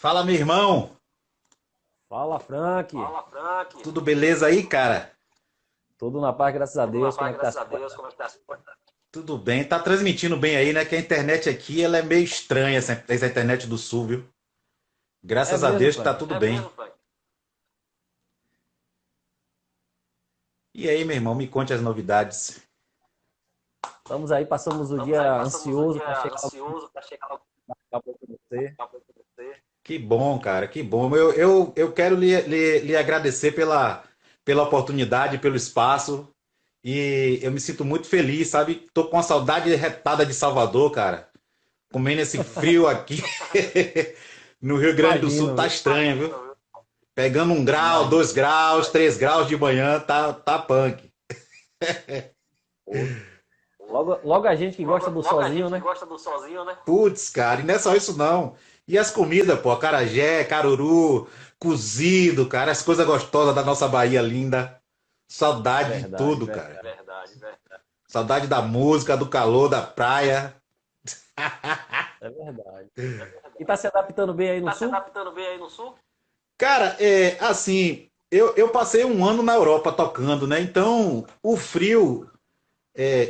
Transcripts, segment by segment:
Fala, meu irmão. Fala, Frank. Fala, Frank. Tudo beleza aí, cara? Tudo na paz, graças a Tudo na Deus. Como paz, é que tá graças as a coisas? Deus. Como é que tá as coisas? Tudo bem. Tá transmitindo bem aí, né? Que a internet aqui, ela é meio estranha, essa internet do Sul, viu? É Graças a mesmo, Deus que tá Frank? tudo bem. Mesmo, Frank? E aí, meu irmão, me conte as novidades. Estamos aí, passamos o Estamos aí, dia passamos o ansioso dia para chegar logo ansioso para chegar logo com você. pra você. Que bom, cara, que bom. Eu quero lhe agradecer pela oportunidade, pelo espaço. E eu me sinto muito feliz, sabe? Tô com uma saudade retada de Salvador, cara. Comendo esse frio aqui no Rio Grande do Sul Imagino, tá viu? estranho, viu? Pegando 1 grau, Imagino. 2 graus, 3 graus de manhã, tá punk. Pô. Logo a gente que gosta do Logo a sozinho, gente que né? gosta do sozinho, né? Putz, cara, e não é só isso não. E as comidas, pô, acarajé, caruru, cozido, cara, as coisas gostosas da nossa Bahia linda. Saudade de Verdade, tudo, cara. verdade. Verdade, verdade. Saudade da música, do calor, da praia. É verdade. E tá se adaptando bem aí no Tá se sul? adaptando bem aí no sul? Cara, assim, eu passei um ano na Europa tocando, né? Então, o frio,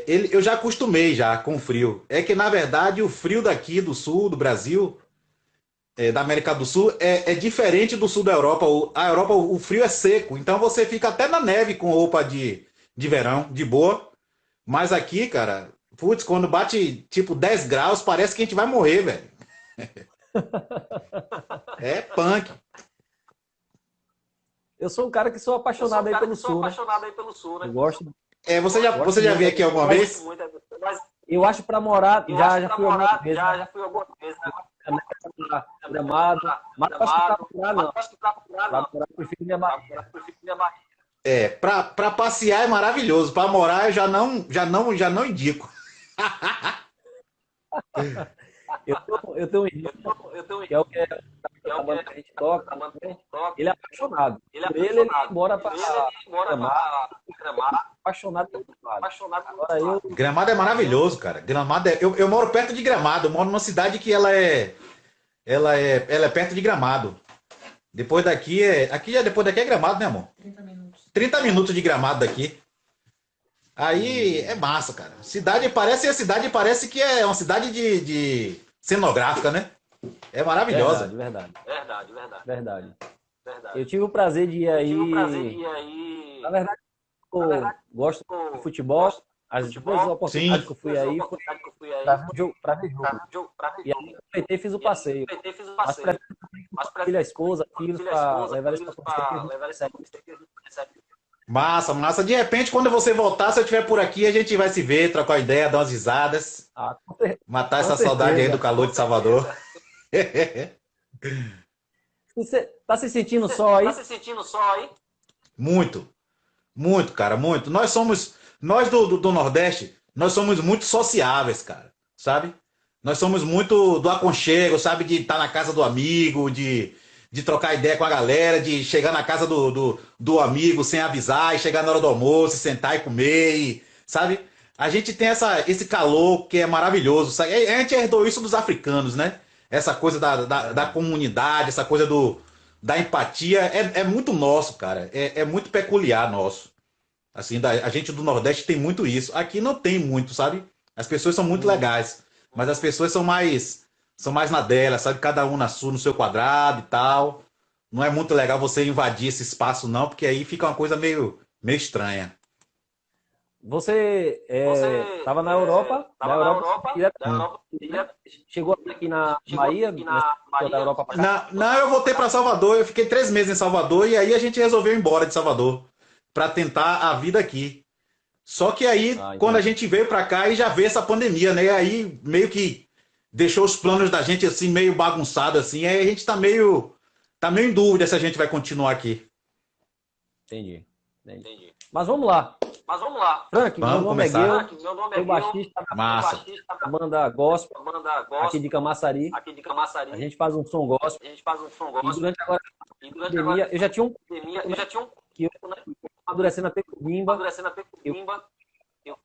eu já acostumei já com o frio. É que, na verdade, o frio daqui do sul, do Brasil, da América do Sul, é diferente do sul da Europa. A Europa, o frio é seco, então você fica até na neve com roupa de verão, de boa. Mas aqui, cara, putz, quando bate tipo 10 graus, parece que a gente vai morrer, velho. É punk. Eu sou um cara que sou Eu sou um apaixonado aí cara pelo que sou sul, né? apaixonado aí pelo sul, Eu né? gosto Você já muito veio aí aqui do sul, alguma mas vez? Mas eu acho para morar, eu acho já, que já pra fui algumas morar, vezes, já fui algumas vezes, né? para Gramado, mas acho que para Gramado, morar mas não. acho que pra morar Para não. morar eu prefiro minha Bahia. Eu prefiro minha Bahia. Pra passear é maravilhoso. Pra morar eu já não indico. Eu tenho um irmão, Eu tenho um que é o que é que é da o que banda é que a gente toca, da banda que a né? gente toca. Ele é apaixonado. Ele é Por ele ia apaixonado. embora Por para ele, ele mora Gramado, pra Gramado, apaixonado pelo vale. apaixonado por Agora lá. eu, Gramado é eu maravilhoso, cara. Gramado eu moro perto de Gramado. Eu moro numa cidade que ela é perto de Gramado. Depois daqui depois daqui é Gramado, né, amor? 30 minutos de Gramado daqui. Aí é hum, massa, cara. A cidade parece que é uma cidade de cenográfica, né? É maravilhosa. verdade, verdade, Verdade, verdade, verdade. Eu verdade. tive o prazer de ir Eu tive o prazer de aí. ir Na aí. verdade, Na eu verdade, gosto de eu futebol. gosto de As duas futebol. oportunidades Sim. que eu fui As aí foi oportunidades que eu fui para aí ver foi jogo, para ver para jogo. ver E aí jogo. eu aproveitei e fiz o E aí passeio. aproveitei e fiz o Mas passeio. pretendo também com Mas a família, a pretendo esposa, com a filhos, filha, a para esposa, levar eles para filhos conhecer que a para gente levar eles para consegue. conhecer que a gente conhece. Massa, massa. De repente, quando você voltar, se eu estiver por aqui, a gente vai se ver, trocar ideia, dar umas risadas, Ah, matar com essa saudade aí do certeza. calor de Salvador. Você tá se sentindo Você só tá aí? se sentindo só aí? Muito, muito, cara, muito. Nós do Nordeste, nós somos muito sociáveis, cara, sabe? Nós somos muito do aconchego, sabe? De estar na casa do amigo, de trocar ideia com a galera, de chegar na casa do amigo sem avisar e chegar na hora do almoço, sentar e comer, sabe? A gente tem esse calor que é maravilhoso, sabe? A gente herdou isso dos africanos, né? Essa coisa da Verdade. comunidade, essa coisa da empatia, é muito nosso, cara. É muito peculiar nosso. Assim, a gente do Nordeste tem muito isso. Aqui não tem muito, sabe? As pessoas são muito Hum, legais, mas as pessoas são mais na dela, sabe? Cada um na sua, no seu quadrado e tal. Não é muito legal você invadir esse espaço, não, porque aí fica uma coisa meio estranha. você Você estava na estava na Europa, Europa, direto, da Europa, né? Chegou aqui na chegou Bahia, aqui nessa na tour da Bahia. Europa para cá. Não, eu voltei para Salvador, eu fiquei 3 meses em Salvador e aí a gente resolveu ir embora de Salvador para tentar a vida aqui. Só que aí, Ah, quando a entendi. gente veio para cá e já veio essa pandemia, né? Aí meio que deixou os planos da gente assim meio bagunçado assim, aí a gente tá meio em dúvida se a gente vai continuar aqui. Entendi. Entendi. Entendi. Mas vamos lá. Mas vamos lá. Frank, meu Vamos nome é começar. Gil, Frank, meu nome sou é Gil, baixista sou da massa. da Baixista banda gospel da banda aqui de gospel Camaçari. aqui de A Camaçari. gente faz um som gospel. A gente faz um som E gospel durante agora e a durante agora pandemia, eu já tinha um a pandemia, pouco, eu né? já tinha um Que eu pouco, né? fui amadurecendo a Pecubimba. Amadurecendo a Eu Pecubimba, eu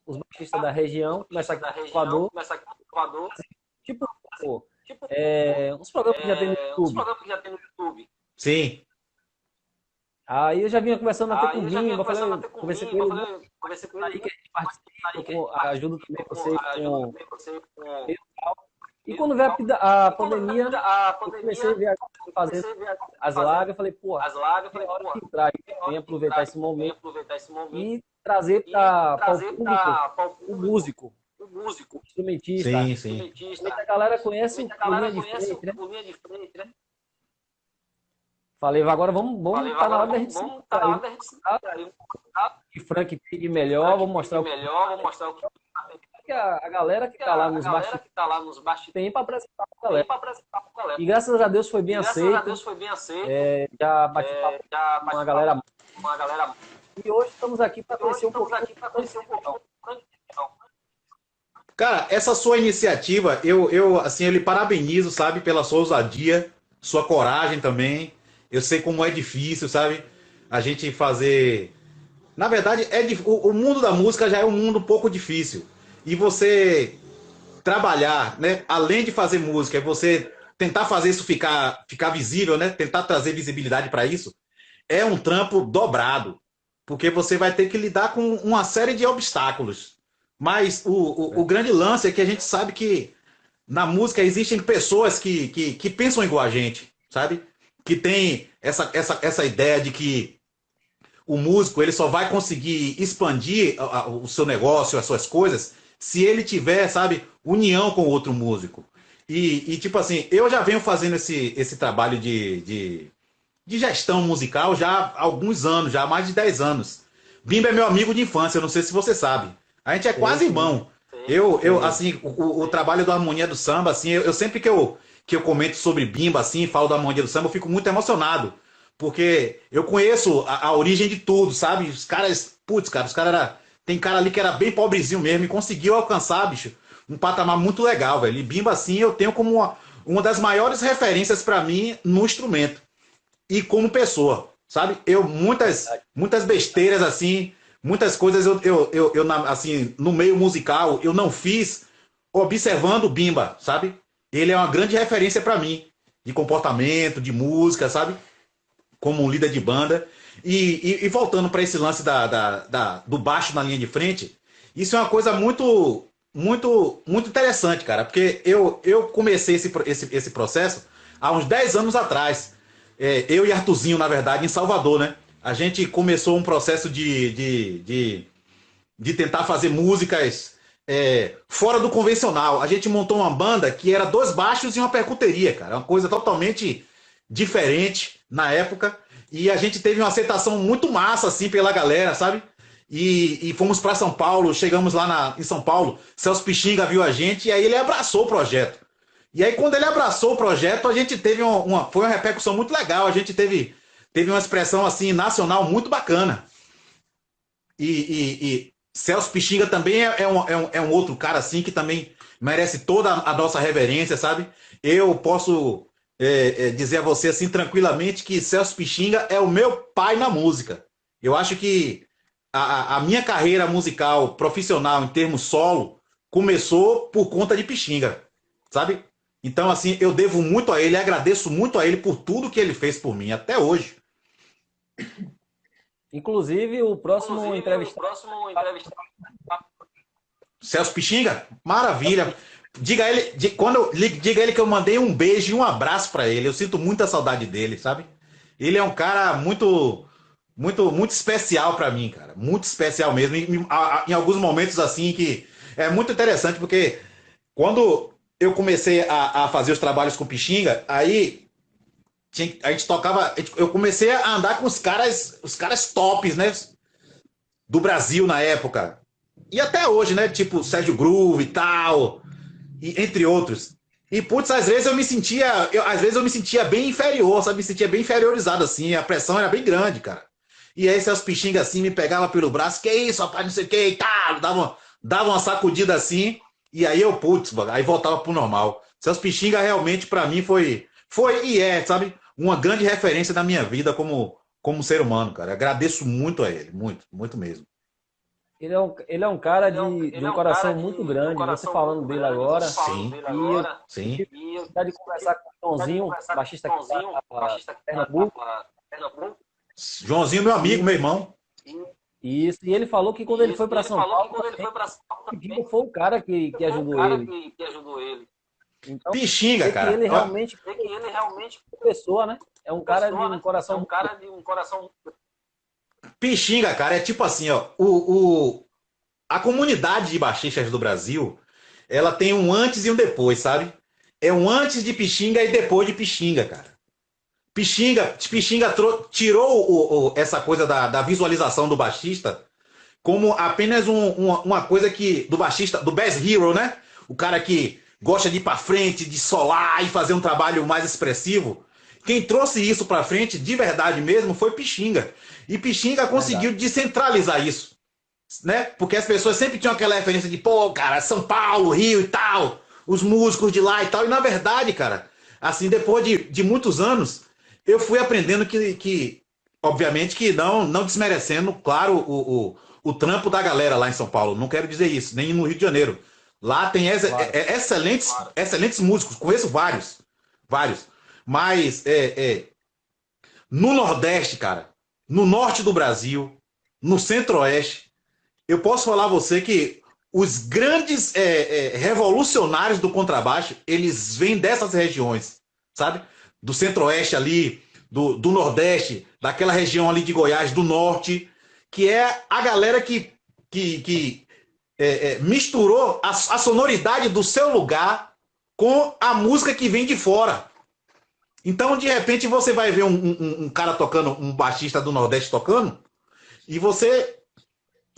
os baixistas da os região, começar baixistas aqui da em região, Salvador, começar aqui em Salvador, tipo, pô, uns programas que já tem no uns YouTube. programas que já tem no YouTube. Sim, Aí eu já vinha conversando até com Aí o eu já vinha Bimba, conversando falei, até com o conversei com Bimba, ele, vamos conversei com aí ele, que a gente aí participa, que a gente ajuda também participa, vocês ajuda com... também você com... E quando veio a E quando veio pandemia, a eu comecei a pandemia, ver a galera eu fazendo comecei a ver as fazendo lives, eu falei, pô, as lives, eu tem falei, hora pô, de entrar aí, tem vem hora de aproveitar entrar, esse vem momento aproveitar esse momento e trazer e para o trazer público para o o público músico, o músico, o instrumentista. sim, o sim. instrumentista. Muita galera conhece Muita o galera Linha de conhece Frente, né? o linha de frente, né? Falei, agora vamos, Falei, tá na agora hora da gente se vamos tá mostrar na aí, hora da gente se mostrar aí. Tá? que Frank tem de E melhor, Frank vamos tem mostrar de o que melhor, vou mostrar o que a galera que tá lá a nos galera bastidores que tá lá nos bastidores tem para apresentar pra tem galera. para apresentar pra galera. E graças a Deus foi bem E graças a aceito, Deus foi bem aceito, já bati papo já com uma bate galera. papo com uma galera. E hoje estamos aqui para E hoje conhecer um estamos pouquinho aqui para conhecer um pouquinho do Frank. Cara, essa sua iniciativa, assim, eu lhe parabenizo, sabe, pela sua ousadia, sua coragem também. Eu sei como é difícil, sabe, a gente fazer. Na verdade, o mundo da música já é um mundo um pouco difícil. E você trabalhar, né, além de fazer música, é você tentar fazer isso ficar visível, né, tentar trazer visibilidade para isso, é um trampo dobrado, porque você vai ter que lidar com uma série de obstáculos. Mas o grande lance é que a gente sabe que na música existem pessoas que pensam igual a gente, sabe? Que tem essa ideia de que o músico ele só vai conseguir expandir o seu negócio, as suas coisas, se ele tiver, sabe, união com outro músico. Tipo assim, eu já venho fazendo esse trabalho de gestão musical já há alguns anos, já há mais de 10 anos. Bimba é meu amigo de infância, eu não sei se você sabe. A gente é Sim, quase sim, irmão. sim. Assim, o trabalho da Harmonia do Samba, assim, eu sempre que eu comento sobre Bimba, assim, falo da Harmonia do Samba, eu fico muito emocionado. Porque eu conheço a origem de tudo, sabe? Os caras, putz, cara, os caras era. Tem cara ali que era bem pobrezinho mesmo e conseguiu alcançar, bicho, um patamar muito legal, velho. E Bimba, assim, eu tenho como uma das maiores referências para mim no instrumento e como pessoa, sabe? Muitas besteiras assim, muitas coisas assim, no meio musical eu não fiz observando o Bimba, sabe? Ele é uma grande referência para mim, de comportamento, de música, sabe? Como um líder de banda. E voltando para esse lance do baixo na linha de frente, isso é uma coisa muito interessante, cara, porque eu comecei esse processo há uns 10 anos atrás. Eu e Artuzinho, na verdade, em Salvador, né? A gente começou um processo de tentar fazer músicas fora do convencional. A gente montou uma banda que era dois baixos e uma percuteria, cara. Uma coisa totalmente diferente na época. E a gente teve uma aceitação muito massa, assim, pela galera, sabe? E fomos para São Paulo, chegamos lá em São Paulo, Celso Pixinga viu a gente e aí ele abraçou o projeto. E aí, quando ele abraçou o projeto, a gente teve foi uma repercussão muito legal. A gente teve uma expressão assim nacional muito bacana. E Celso Pixinga também é um outro cara assim que também merece toda a nossa reverência, sabe? Eu posso dizer a você assim tranquilamente que Celso Pixinga é o meu pai na música. Eu acho que a minha carreira musical profissional em termos solo começou por conta de Pixinga, sabe? Então, assim, eu devo muito a ele, agradeço muito a ele por tudo que ele fez por mim, até hoje. Inclusive, o próximo Inclusive, o entrevistado. próximo entrevistado. Celso Pixinga, maravilha. Diga ele que eu mandei um beijo e um abraço para ele. Eu sinto muita saudade dele, sabe? Ele é um cara muito especial para mim, cara. Muito especial mesmo. Em alguns momentos assim que é muito interessante porque quando eu comecei a fazer os trabalhos com Pixinga, aí a gente tocava. Eu comecei a andar com os caras tops, né? Do Brasil na época. E até hoje, né? Tipo Sérgio Groove e tal, entre outros. E, putz, às vezes eu me sentia bem inferior, sabe? Me sentia bem inferiorizado, assim. A pressão era bem grande, cara. E aí, seus Pixingas assim me pegava pelo braço, que isso, rapaz, não sei o que, e tal. Dava uma sacudida assim. E aí eu, putz, aí voltava pro normal. Seus Pixinga realmente, pra mim, foi e é, sabe? Uma grande referência na minha vida como ser humano, cara. Agradeço muito a ele, muito, muito mesmo. ele é um cara de um coração muito grande. Você falando dele agora. Sim, E sim. eu tive de conversar com o Joãozinho, baixista aqui da Pernambuco. Joãozinho, meu amigo, meu irmão. Isso, e ele falou que quando ele foi para São Paulo, o Pixinga foi o cara que ajudou ele. Então, Pixinga, que cara. ele realmente é pessoa, né? É um cara de um coração. Pixinga, cara, é tipo assim, ó. A comunidade de baixistas do Brasil, ela tem um antes e um depois, sabe? É um antes de Pixinga e depois de Pixinga, cara. Pixinga tirou essa coisa da visualização do baixista como apenas uma coisa que do baixista, do Bass Hero, né? O cara que gosta de ir pra frente, de solar e fazer um trabalho mais expressivo. Quem trouxe isso pra frente, de verdade mesmo, foi Pixinga. E Pixinga conseguiu descentralizar isso, né? Porque as pessoas sempre tinham aquela referência de, pô, cara, São Paulo, Rio e tal, os músicos de lá e tal. E na verdade, cara, assim, depois de muitos anos, eu fui aprendendo que obviamente que não desmerecendo, claro, o trampo da galera lá em São Paulo. Não quero dizer isso, nem no Rio de Janeiro. Lá tem excelentes músicos, conheço vários. Mas no Nordeste, cara, no Norte do Brasil, no Centro-Oeste, eu posso falar a você que os grandes revolucionários do contrabaixo, eles vêm dessas regiões, sabe? Do Centro-Oeste ali, do Nordeste, daquela região ali de Goiás, do Norte, que é a galera que misturou a sonoridade do seu lugar com a música que vem de fora. Então, de repente, você vai ver um cara tocando, um baixista do Nordeste tocando, e você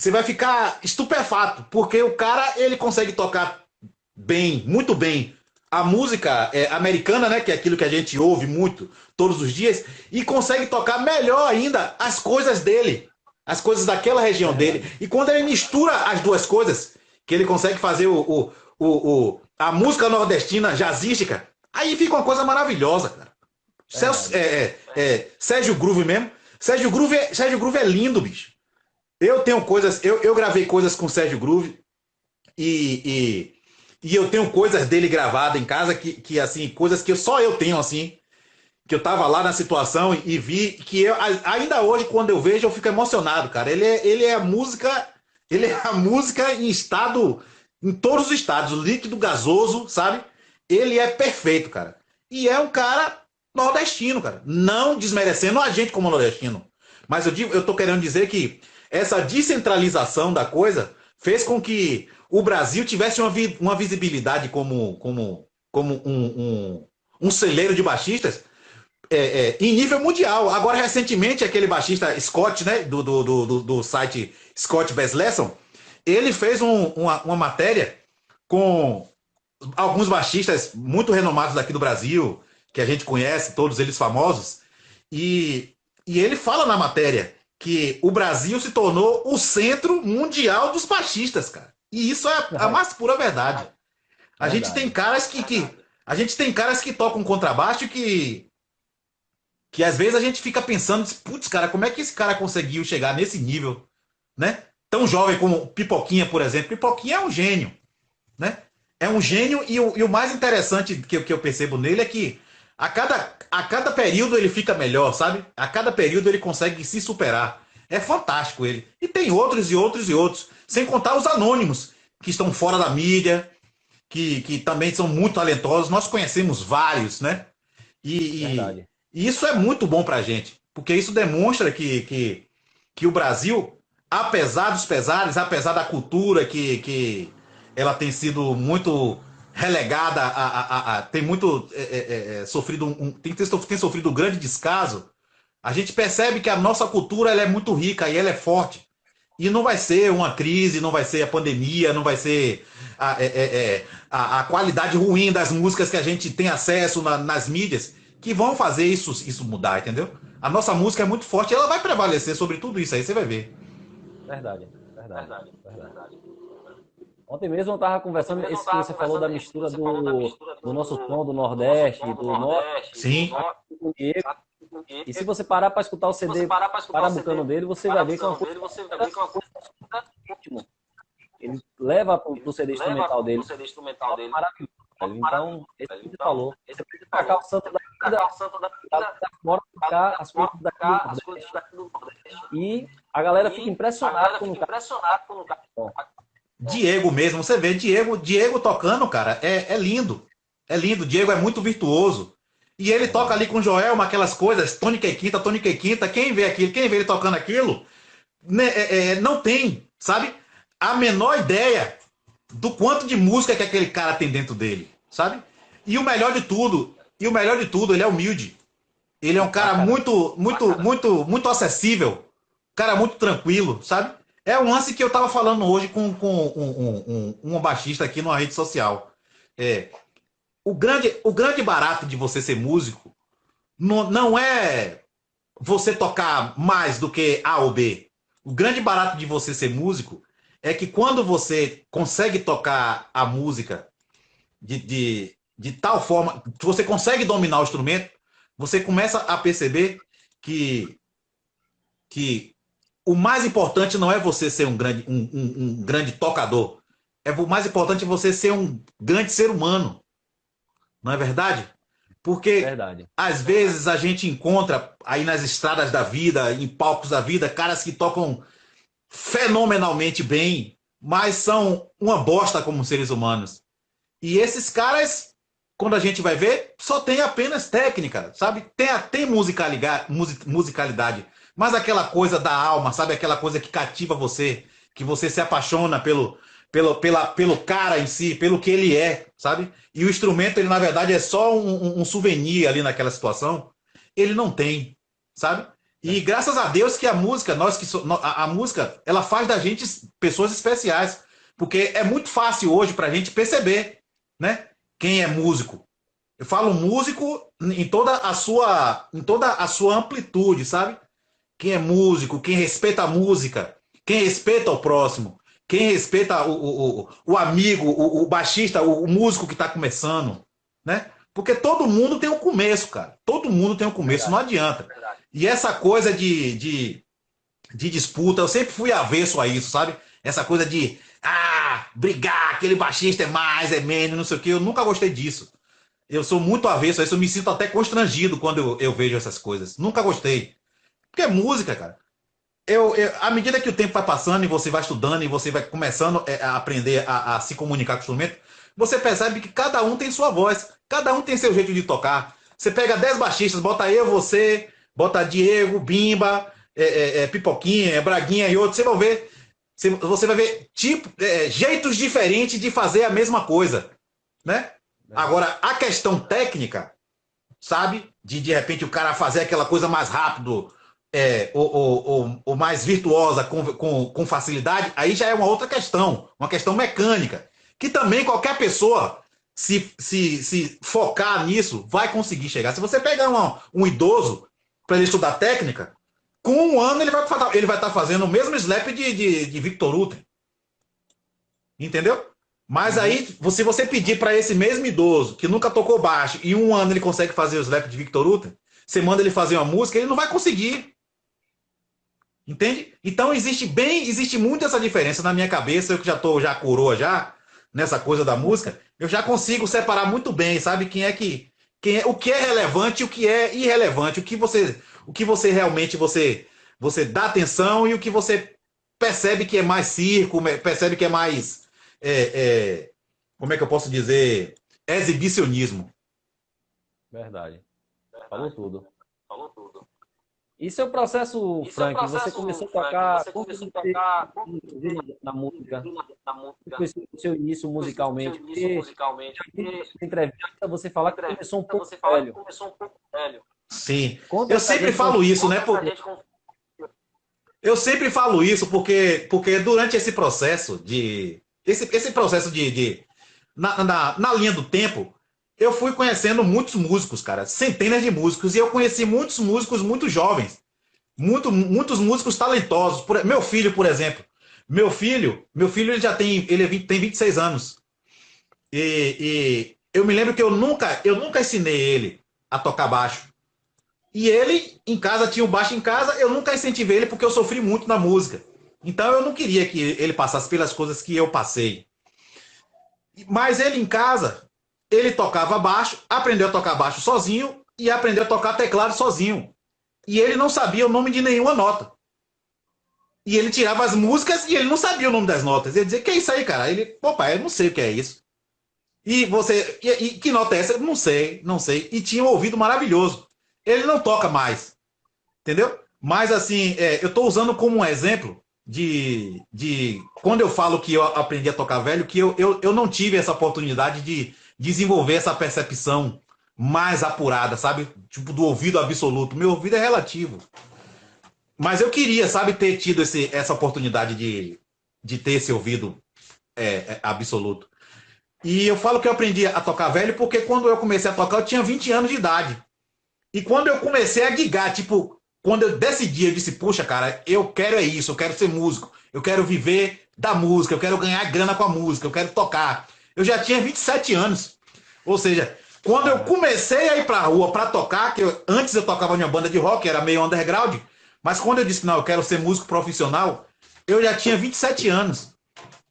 vai ficar estupefato, porque o cara ele consegue tocar bem, muito bem, a música americana, né, que é aquilo que a gente ouve muito todos os dias, e consegue tocar melhor ainda as coisas dele, as coisas daquela região dele. E quando ele mistura as duas coisas, que ele consegue fazer a música nordestina jazzística, aí fica uma coisa maravilhosa, cara. Sérgio Groove mesmo. Sérgio Groove é lindo, bicho. Eu tenho coisas, eu gravei coisas com o Sérgio Groove e eu tenho coisas dele gravadas em casa que assim, coisas que só eu tenho assim, que eu tava lá na situação e vi que ainda hoje quando eu vejo eu fico emocionado, cara. Ele é a música em estado, em todos os estados, líquido, gasoso, sabe? Ele é perfeito, cara. E é um cara nordestino, cara. Não desmerecendo a gente como nordestino. Mas eu tô querendo dizer que essa descentralização da coisa fez com que o Brasil tivesse uma visibilidade como um celeiro de baixistas em nível mundial. Agora, recentemente, aquele baixista Scott, né, do site Scott Bass Lesson, ele fez uma matéria com alguns baixistas muito renomados daqui do Brasil, que a gente conhece, todos eles famosos, e ele fala na matéria que o Brasil se tornou o centro mundial dos baixistas, cara. E isso é a mais pura verdade. A gente tem caras a gente tem caras que tocam contrabaixo que às vezes a gente fica pensando, putz, cara, como é que esse cara conseguiu chegar nesse nível, né? Tão jovem como Pipoquinha, por exemplo. Pipoquinha é um gênio, né? É um gênio e o mais interessante que eu percebo nele é que a cada período ele fica melhor, sabe? A cada período ele consegue se superar. É fantástico ele. E tem outros e outros e outros. Sem contar os anônimos, que estão fora da mídia, que também são muito talentosos. Nós conhecemos vários, né? E isso é muito bom pra gente. Porque isso demonstra que o Brasil, apesar dos pesares, apesar da cultura que ela tem sido muito relegada tem muito sofrido tem sofrido um grande descaso. A gente percebe que a nossa cultura ela é muito rica e ela é forte. E não vai ser uma crise, não vai ser a pandemia, não vai ser a qualidade ruim das músicas que a gente tem acesso nas mídias que vão fazer isso mudar, entendeu? A nossa música é muito forte e ela vai prevalecer sobre tudo isso aí, você vai ver. Verdade. Ontem mesmo eu estava conversando, esse que você falou da mistura do nosso som, do Nordeste, do Norte, sim, do Diego. E se você parar para escutar o CD parabucano dele, você vai ver que é uma coisa ritmo. ele leva pro CD instrumental dele. Maravilhoso. Então, esse que você falou. Você precisa tocar o santo da vida, fora tocar as coisas daqui do Nordeste. E a galera fica impressionada com o cara. Diego mesmo, você vê, Diego tocando, cara, é lindo. É lindo, Diego é muito virtuoso. E ele toca ali com o Joelma, aquelas coisas, tônica e quinta. Quem vê aquilo, quem vê ele tocando aquilo, né, não tem, sabe, a menor ideia do quanto de música que aquele cara tem dentro dele, sabe? E o melhor de tudo, ele é humilde. Ele é um cara muito acessível, um cara muito tranquilo, sabe? É um lance que eu tava falando hoje com um baixista aqui numa rede social. O grande barato de você ser músico não é você tocar mais do que A ou B. O grande barato de você ser músico é que quando você consegue tocar a música de tal forma, que você consegue dominar o instrumento, você começa a perceber que o mais importante não é você ser um grande tocador. O mais importante é você ser um grande ser humano. Não é verdade? Porque às vezes a gente encontra aí nas estradas da vida, em palcos da vida, caras que tocam fenomenalmente bem, mas são uma bosta como seres humanos. E esses caras, quando a gente vai ver, só tem apenas técnica, sabe? Tem musicalidade, mas aquela coisa da alma, sabe? Aquela coisa que cativa você, que você se apaixona pelo cara em si, pelo que ele é, sabe? E o instrumento, ele na verdade é só um souvenir ali naquela situação. Ele não tem, sabe? E graças a Deus que a música, a música, ela faz da gente pessoas especiais, porque é muito fácil hoje pra gente perceber, né? Quem é músico. Eu falo músico em toda a sua amplitude, sabe? Quem é músico, quem respeita a música, quem respeita o próximo, quem respeita o amigo, o baixista, o músico que está começando, né? Porque todo mundo tem um começo, cara. Todo mundo tem um começo, não adianta. E essa coisa de disputa, eu sempre fui avesso a isso, sabe? Essa coisa de brigar, aquele baixista é mais, é menos, não sei o quê. Eu nunca gostei disso. Eu sou muito avesso a isso, eu me sinto até constrangido quando eu vejo essas coisas. Nunca gostei. Porque é música, cara. À medida que o tempo vai passando e você vai estudando e você vai começando a aprender a se comunicar com o instrumento, você percebe que cada um tem sua voz, cada um tem seu jeito de tocar. Você pega 10 baixistas, bota eu, você, bota Diego, Bimba, Pipoquinha, Braguinha e outros, você vai ver jeitos diferentes de fazer a mesma coisa, né? Agora, a questão técnica, sabe? De repente o cara fazer aquela coisa mais rápido, ou mais virtuosa com facilidade, aí já é uma outra questão, uma questão mecânica, que também qualquer pessoa, se focar nisso, vai conseguir chegar. Se você pegar um idoso para ele estudar técnica, com um ano ele vai estar fazendo o mesmo slap de Victor Ultra. Entendeu? Mas aí, se você pedir para esse mesmo idoso, que nunca tocou baixo, e um ano ele consegue fazer o slap de Victor Ultra, você manda ele fazer uma música, ele não vai conseguir. Entende? Então existe muito essa diferença na minha cabeça. Eu que já coroa nessa coisa da música, eu já consigo separar muito bem, sabe? O que é relevante e o que é irrelevante, o que você realmente você dá atenção e o que você percebe que é mais circo, percebe que é mais como é que eu posso dizer, exibicionismo. Verdade. Falou tudo. E seu processo, Frank, você começou a tocar na música? Foi o seu início musicalmente? Porque na entrevista você fala que começou um pouco velho. Sim. Eu sempre falo isso, né? Eu sempre falo isso porque durante esse processo na linha do tempo, eu fui conhecendo muitos músicos, cara, centenas de músicos, e eu conheci muitos músicos muito jovens, muitos músicos talentosos. Meu filho, por exemplo, ele já tem 26 anos, e eu me lembro que eu nunca ensinei ele a tocar baixo. E ele, em casa, tinha o baixo em casa, eu nunca incentivei ele porque eu sofri muito na música. Então eu não queria que ele passasse pelas coisas que eu passei. Mas ele em casa, ele tocava baixo, aprendeu a tocar baixo sozinho e aprendeu a tocar teclado sozinho. E ele não sabia o nome de nenhuma nota. E ele tirava as músicas e ele não sabia o nome das notas. Ele dizia, que é isso aí, cara? Ele, pô, pai, eu não sei o que é isso. E você, e que nota é essa? Não sei, não sei. E tinha um ouvido maravilhoso. Ele não toca mais, entendeu? Mas assim, eu estou usando como um exemplo de quando eu falo que eu aprendi a tocar velho, que eu não tive essa oportunidade de desenvolver essa percepção mais apurada, sabe? Tipo, do ouvido absoluto. Meu ouvido é relativo. Mas eu queria, sabe, ter tido essa oportunidade de ter esse ouvido absoluto. E eu falo que eu aprendi a tocar velho porque quando eu comecei a tocar eu tinha 20 anos de idade. E quando eu comecei a gigar, tipo, quando eu decidi, eu disse, puxa, cara, eu quero isso, eu quero ser músico, eu quero viver da música, eu quero ganhar grana com a música, eu quero tocar. Eu já tinha 27 anos. Ou seja, quando eu comecei a ir pra rua pra tocar, antes eu tocava em uma banda de rock, era meio underground, mas quando eu disse, não, eu quero ser músico profissional, eu já tinha 27 anos.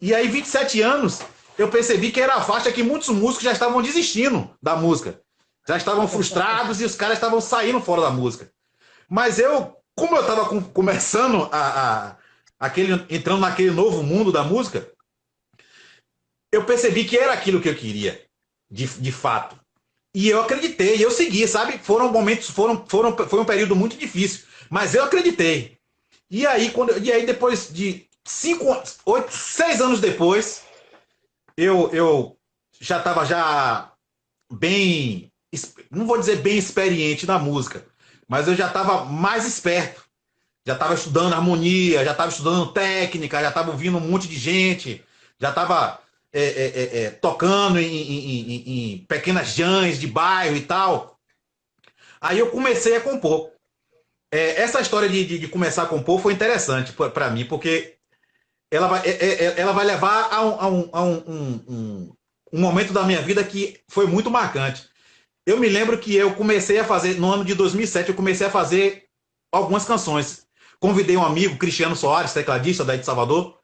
E aí, 27 anos, eu percebi que era a faixa que muitos músicos já estavam desistindo da música. Já estavam frustrados e os caras estavam saindo fora da música. Mas eu, como eu estava começando entrando naquele novo mundo da música, eu percebi que era aquilo que eu queria, de fato. E eu acreditei, eu segui, sabe? Foram momentos, foi um período muito difícil, mas eu acreditei. E aí, depois de 6 anos depois, eu já estava já bem, não vou dizer bem experiente na música, mas eu já estava mais esperto. Já estava estudando harmonia, já estava estudando técnica, já estava ouvindo um monte de gente, já estava tocando em pequenas jams de bairro e tal. Aí eu comecei a compor. Essa história de começar a compor foi interessante para mim, porque ela vai levar a um momento da minha vida que foi muito marcante. Eu me lembro que eu comecei a fazer, no ano de 2007, eu comecei a fazer algumas canções. Convidei um amigo, Cristiano Soares, tecladista daí de Salvador,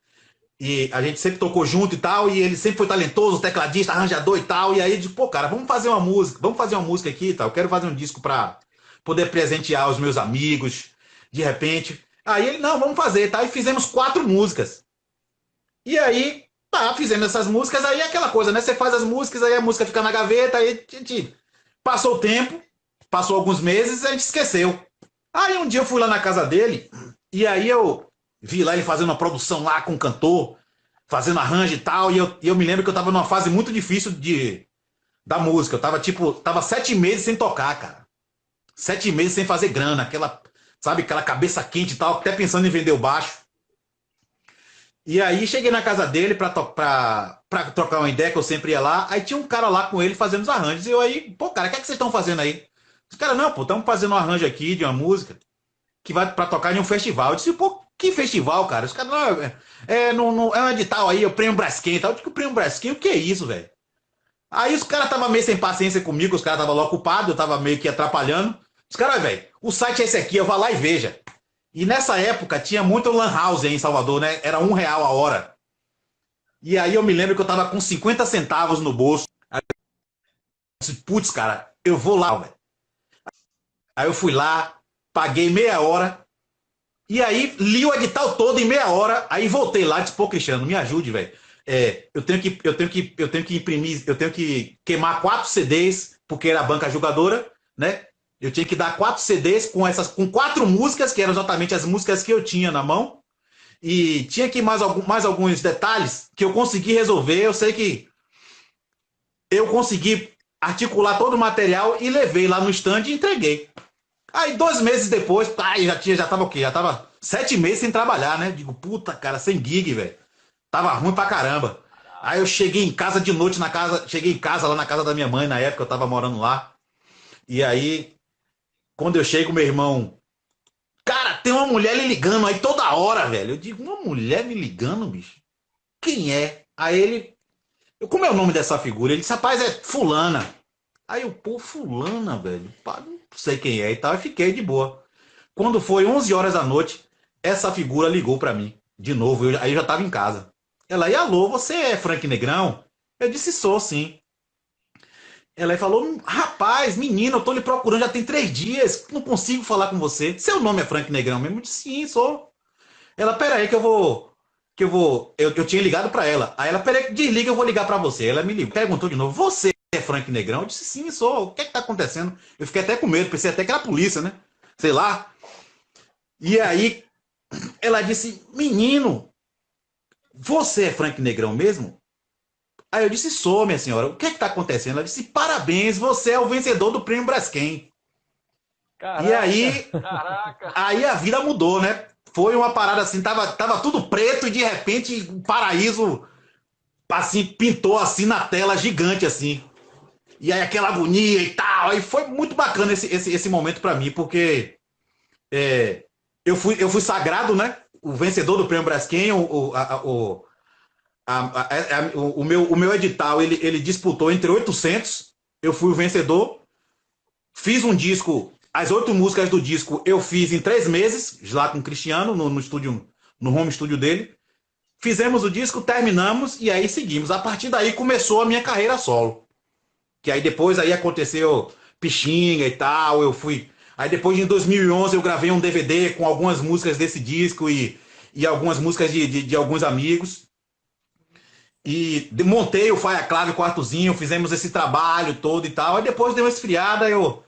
e a gente sempre tocou junto e tal, e ele sempre foi talentoso, tecladista, arranjador e tal, e aí eu disse, pô, cara, vamos fazer uma música aqui e tal, eu quero fazer um disco pra poder presentear os meus amigos, de repente. Aí ele, não, vamos fazer, tá? E fizemos 4 músicas. E aí, tá, fizemos essas músicas, aí é aquela coisa, né? Você faz as músicas, aí a música fica na gaveta, aí a gente passou o tempo, passou alguns meses, a gente esqueceu. Aí um dia eu fui lá na casa dele, e aí eu vi lá ele fazendo uma produção lá com um cantor, fazendo arranjo e tal, e eu me lembro que eu tava numa fase muito difícil da música. Eu tava 7 meses sem tocar, cara. 7 meses sem fazer grana, sabe, aquela cabeça quente e tal, até pensando em vender o baixo. E aí cheguei na casa dele pra trocar uma ideia, que eu sempre ia lá, aí tinha um cara lá com ele fazendo os arranjos, e eu aí, pô, cara, o que é que vocês estão fazendo aí? Os caras, não, pô, estamos fazendo um arranjo aqui de uma música que vai pra tocar em um festival. Eu disse, pô, que festival, cara? Os caras, não, é um edital aí, o Prêmio Braskem e tal. Eu disse, o Prêmio Braskem, o que é isso, velho? Aí os caras estavam meio sem paciência comigo, os caras estavam lá ocupados, eu tava meio que atrapalhando. Os caras, velho, o site é esse aqui, eu vou lá e veja. E nessa época tinha muito lan house aí em Salvador, né? Era R$1 a hora. E aí eu me lembro que eu tava com 50 centavos no bolso. Aí eu disse, putz, cara, eu vou lá, velho. Aí eu fui lá, paguei meia hora, e aí li o edital todo em meia hora, aí voltei lá e disse, pô, Cristiano, me ajude, velho. Eu tenho que imprimir, eu tenho que queimar 4 CDs, porque era a banca jogadora, né? Eu tinha que dar 4 CDs com 4 músicas, que eram exatamente as músicas que eu tinha na mão, e tinha que mais alguns detalhes que eu consegui resolver. Eu sei que eu consegui articular todo o material e levei lá no stand e entreguei. Aí 2 meses depois, já tava o quê? Já tava 7 meses sem trabalhar, né? Digo, puta, cara, sem gig, velho. Tava ruim pra caramba. Aí eu cheguei em casa de noite cheguei em casa lá na casa da minha mãe, na época eu tava morando lá. E aí, quando eu chego, meu irmão, cara, tem uma mulher lhe ligando aí toda hora, velho. Eu digo, uma mulher me ligando, bicho? Quem é? Aí ele, como é o nome dessa figura? Ele disse, rapaz, é fulana. Aí eu, pô, fulana, velho. Pá, não sei quem é e tal. E fiquei de boa. Quando foi 11 horas da noite, essa figura ligou pra mim. de novo, aí eu já estava em casa. Ela, e alô, você é Frank Negrão? Eu disse, sou, sim. Ela aí falou, rapaz, menino, eu tô lhe procurando já tem 3 dias, não consigo falar com você. Seu nome é Frank Negrão mesmo? Eu disse, sim, sou. Ela, peraí que eu tinha ligado pra ela. Aí ela, peraí que desliga, eu vou ligar pra você. Ela me ligou, perguntou de novo, você é Frank Negrão? Eu disse, sim, sou. O que é que tá acontecendo? Eu fiquei até com medo, pensei até que era a polícia, né? Sei lá. E aí, ela disse, menino, você é Frank Negrão mesmo? Aí eu disse, sou, minha senhora. O que é que tá acontecendo? Ela disse, parabéns, você é o vencedor do prêmio Braskem. E aí, aí a vida mudou, né? Foi uma parada assim, tava tudo preto e de repente o paraíso assim pintou assim na tela gigante assim. E aí aquela agonia e tal. Aí foi muito bacana esse momento para mim, porque eu fui sagrado, né? O vencedor do prêmio Braskem, o meu edital, ele disputou entre 800. Eu fui o vencedor. Fiz um disco, as 8 músicas do disco eu fiz em 3 meses, lá com o Cristiano, no estúdio, no home studio dele. Fizemos o disco, terminamos e aí seguimos. A partir daí começou a minha carreira solo. Que aí depois aí aconteceu Pixinga e tal, eu fui. Aí depois em 2011 eu gravei um DVD com algumas músicas desse disco e algumas músicas de alguns amigos. E montei o Faia Clave Quartozinho, fizemos esse trabalho todo e tal. Aí depois deu uma esfriada, eu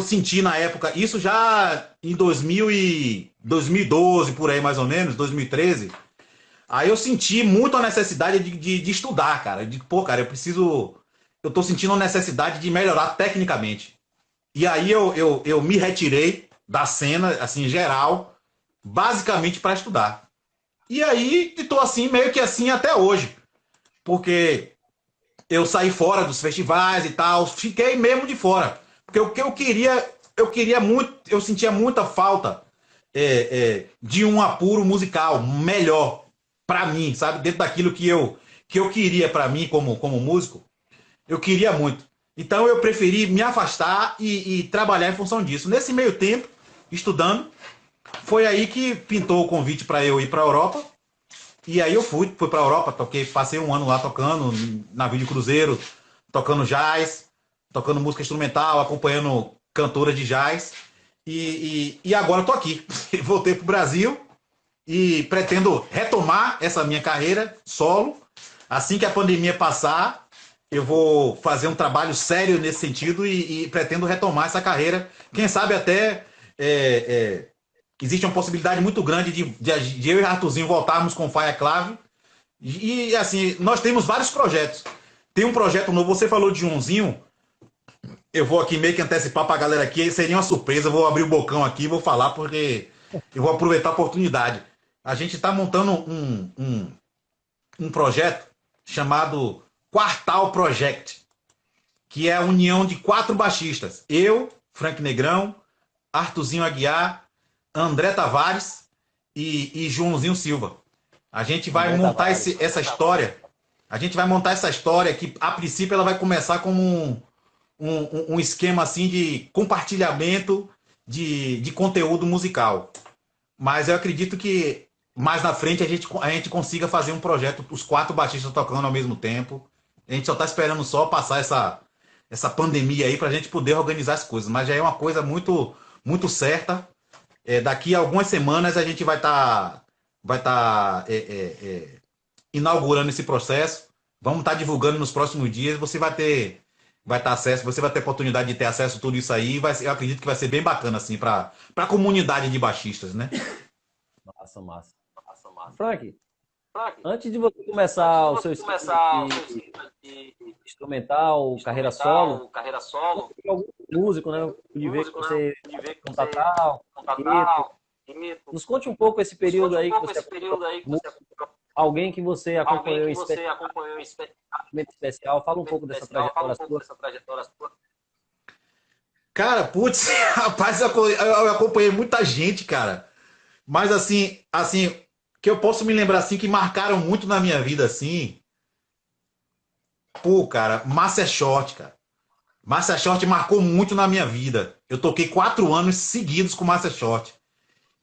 senti na época, isso já em 2012, por aí mais ou menos, 2013. Aí eu senti muito a necessidade de estudar, cara. Pô, cara, eu preciso. Eu tô sentindo a necessidade de melhorar tecnicamente. E aí eu me retirei da cena, assim, geral, basicamente para estudar. E aí tô assim, meio que assim até hoje. Porque eu saí fora dos festivais e tal, fiquei mesmo de fora. Porque o que eu queria muito, eu sentia muita falta de um apuro musical melhor para mim, sabe? Dentro daquilo que eu queria para mim como músico, eu queria muito. Então eu preferi me afastar e trabalhar em função disso. Nesse meio tempo, estudando, foi aí que pintou o convite para eu ir para a Europa. E aí eu fui para a Europa, passei um ano lá tocando, navio de cruzeiro, tocando jazz, tocando música instrumental, acompanhando cantoras de jazz. E agora eu tô aqui. Voltei pro Brasil e pretendo retomar essa minha carreira solo. Assim que a pandemia passar, eu vou fazer um trabalho sério nesse sentido e pretendo retomar essa carreira. Quem sabe até existe uma possibilidade muito grande de eu e Arthurzinho voltarmos com Faia Clave. E assim, nós temos vários projetos. Tem um projeto novo, você falou de umzinho. Eu vou aqui meio que antecipar pra galera aqui, seria uma surpresa, eu vou abrir o bocão aqui e vou falar porque eu vou aproveitar a oportunidade. A gente está montando um projeto chamado Quartal Project, que é a união de 4 baixistas. Eu, Frank Negrão, Arthurzinho Aguiar, André Tavares e Joãozinho Silva. A gente vai montar essa história. A gente vai montar essa história que, a princípio, ela vai começar como um esquema assim de compartilhamento de conteúdo musical. Mas eu acredito que mais na frente a gente consiga fazer um projeto, os 4 baixistas tocando ao mesmo tempo. A gente só está esperando só passar essa pandemia aí para a gente poder organizar as coisas. Mas já é uma coisa muito, muito certa. Daqui a algumas semanas a gente vai tá inaugurando esse processo. Vamos estar divulgando nos próximos dias. Você vai ter acesso, você vai ter oportunidade de ter acesso a tudo isso aí. Eu acredito que vai ser bem bacana assim para a comunidade de baixistas, né? Massa, massa. Frank, antes de você começar o seu estilo de instrumental, carreira solo, tem algum músico, né? Eu pude ver que você contatal, nos conte um pouco esse período aí que você alguém que você acompanhou em especial, fala um pouco dessa trajetória sua. Cara, putz, rapaz, eu acompanhei muita gente, cara. Mas assim, que eu posso me lembrar assim que marcaram muito na minha vida assim. Pô, cara, Márcia Short, cara. Márcia Short marcou muito na minha vida. Eu toquei 4 anos seguidos com Márcia Short.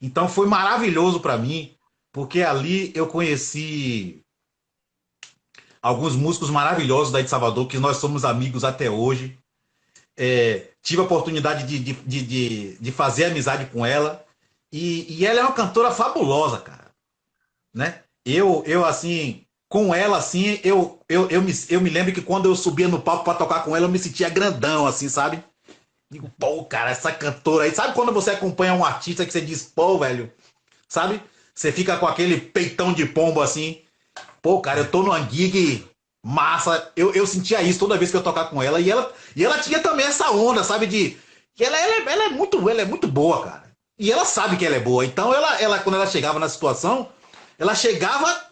Então foi maravilhoso para mim, porque ali eu conheci alguns músicos maravilhosos daí de Salvador, que nós somos amigos até hoje. Tive a oportunidade de fazer amizade com ela. E ela é uma cantora fabulosa, cara. Né? Assim, com ela, assim, eu me lembro que quando eu subia no palco para tocar com ela, eu me sentia grandão, assim, sabe? Digo, pô, cara, essa cantora aí. Sabe quando você acompanha um artista que você diz, pô, velho, sabe? Você fica com aquele peitão de pombo assim. Pô, cara, eu tô numa gig massa. Eu sentia isso toda vez que eu tocar com ela. E ela tinha também essa onda, sabe? De que ela é muito boa, cara. E ela sabe que ela é boa. Então, quando ela chegava na situação, ela chegava,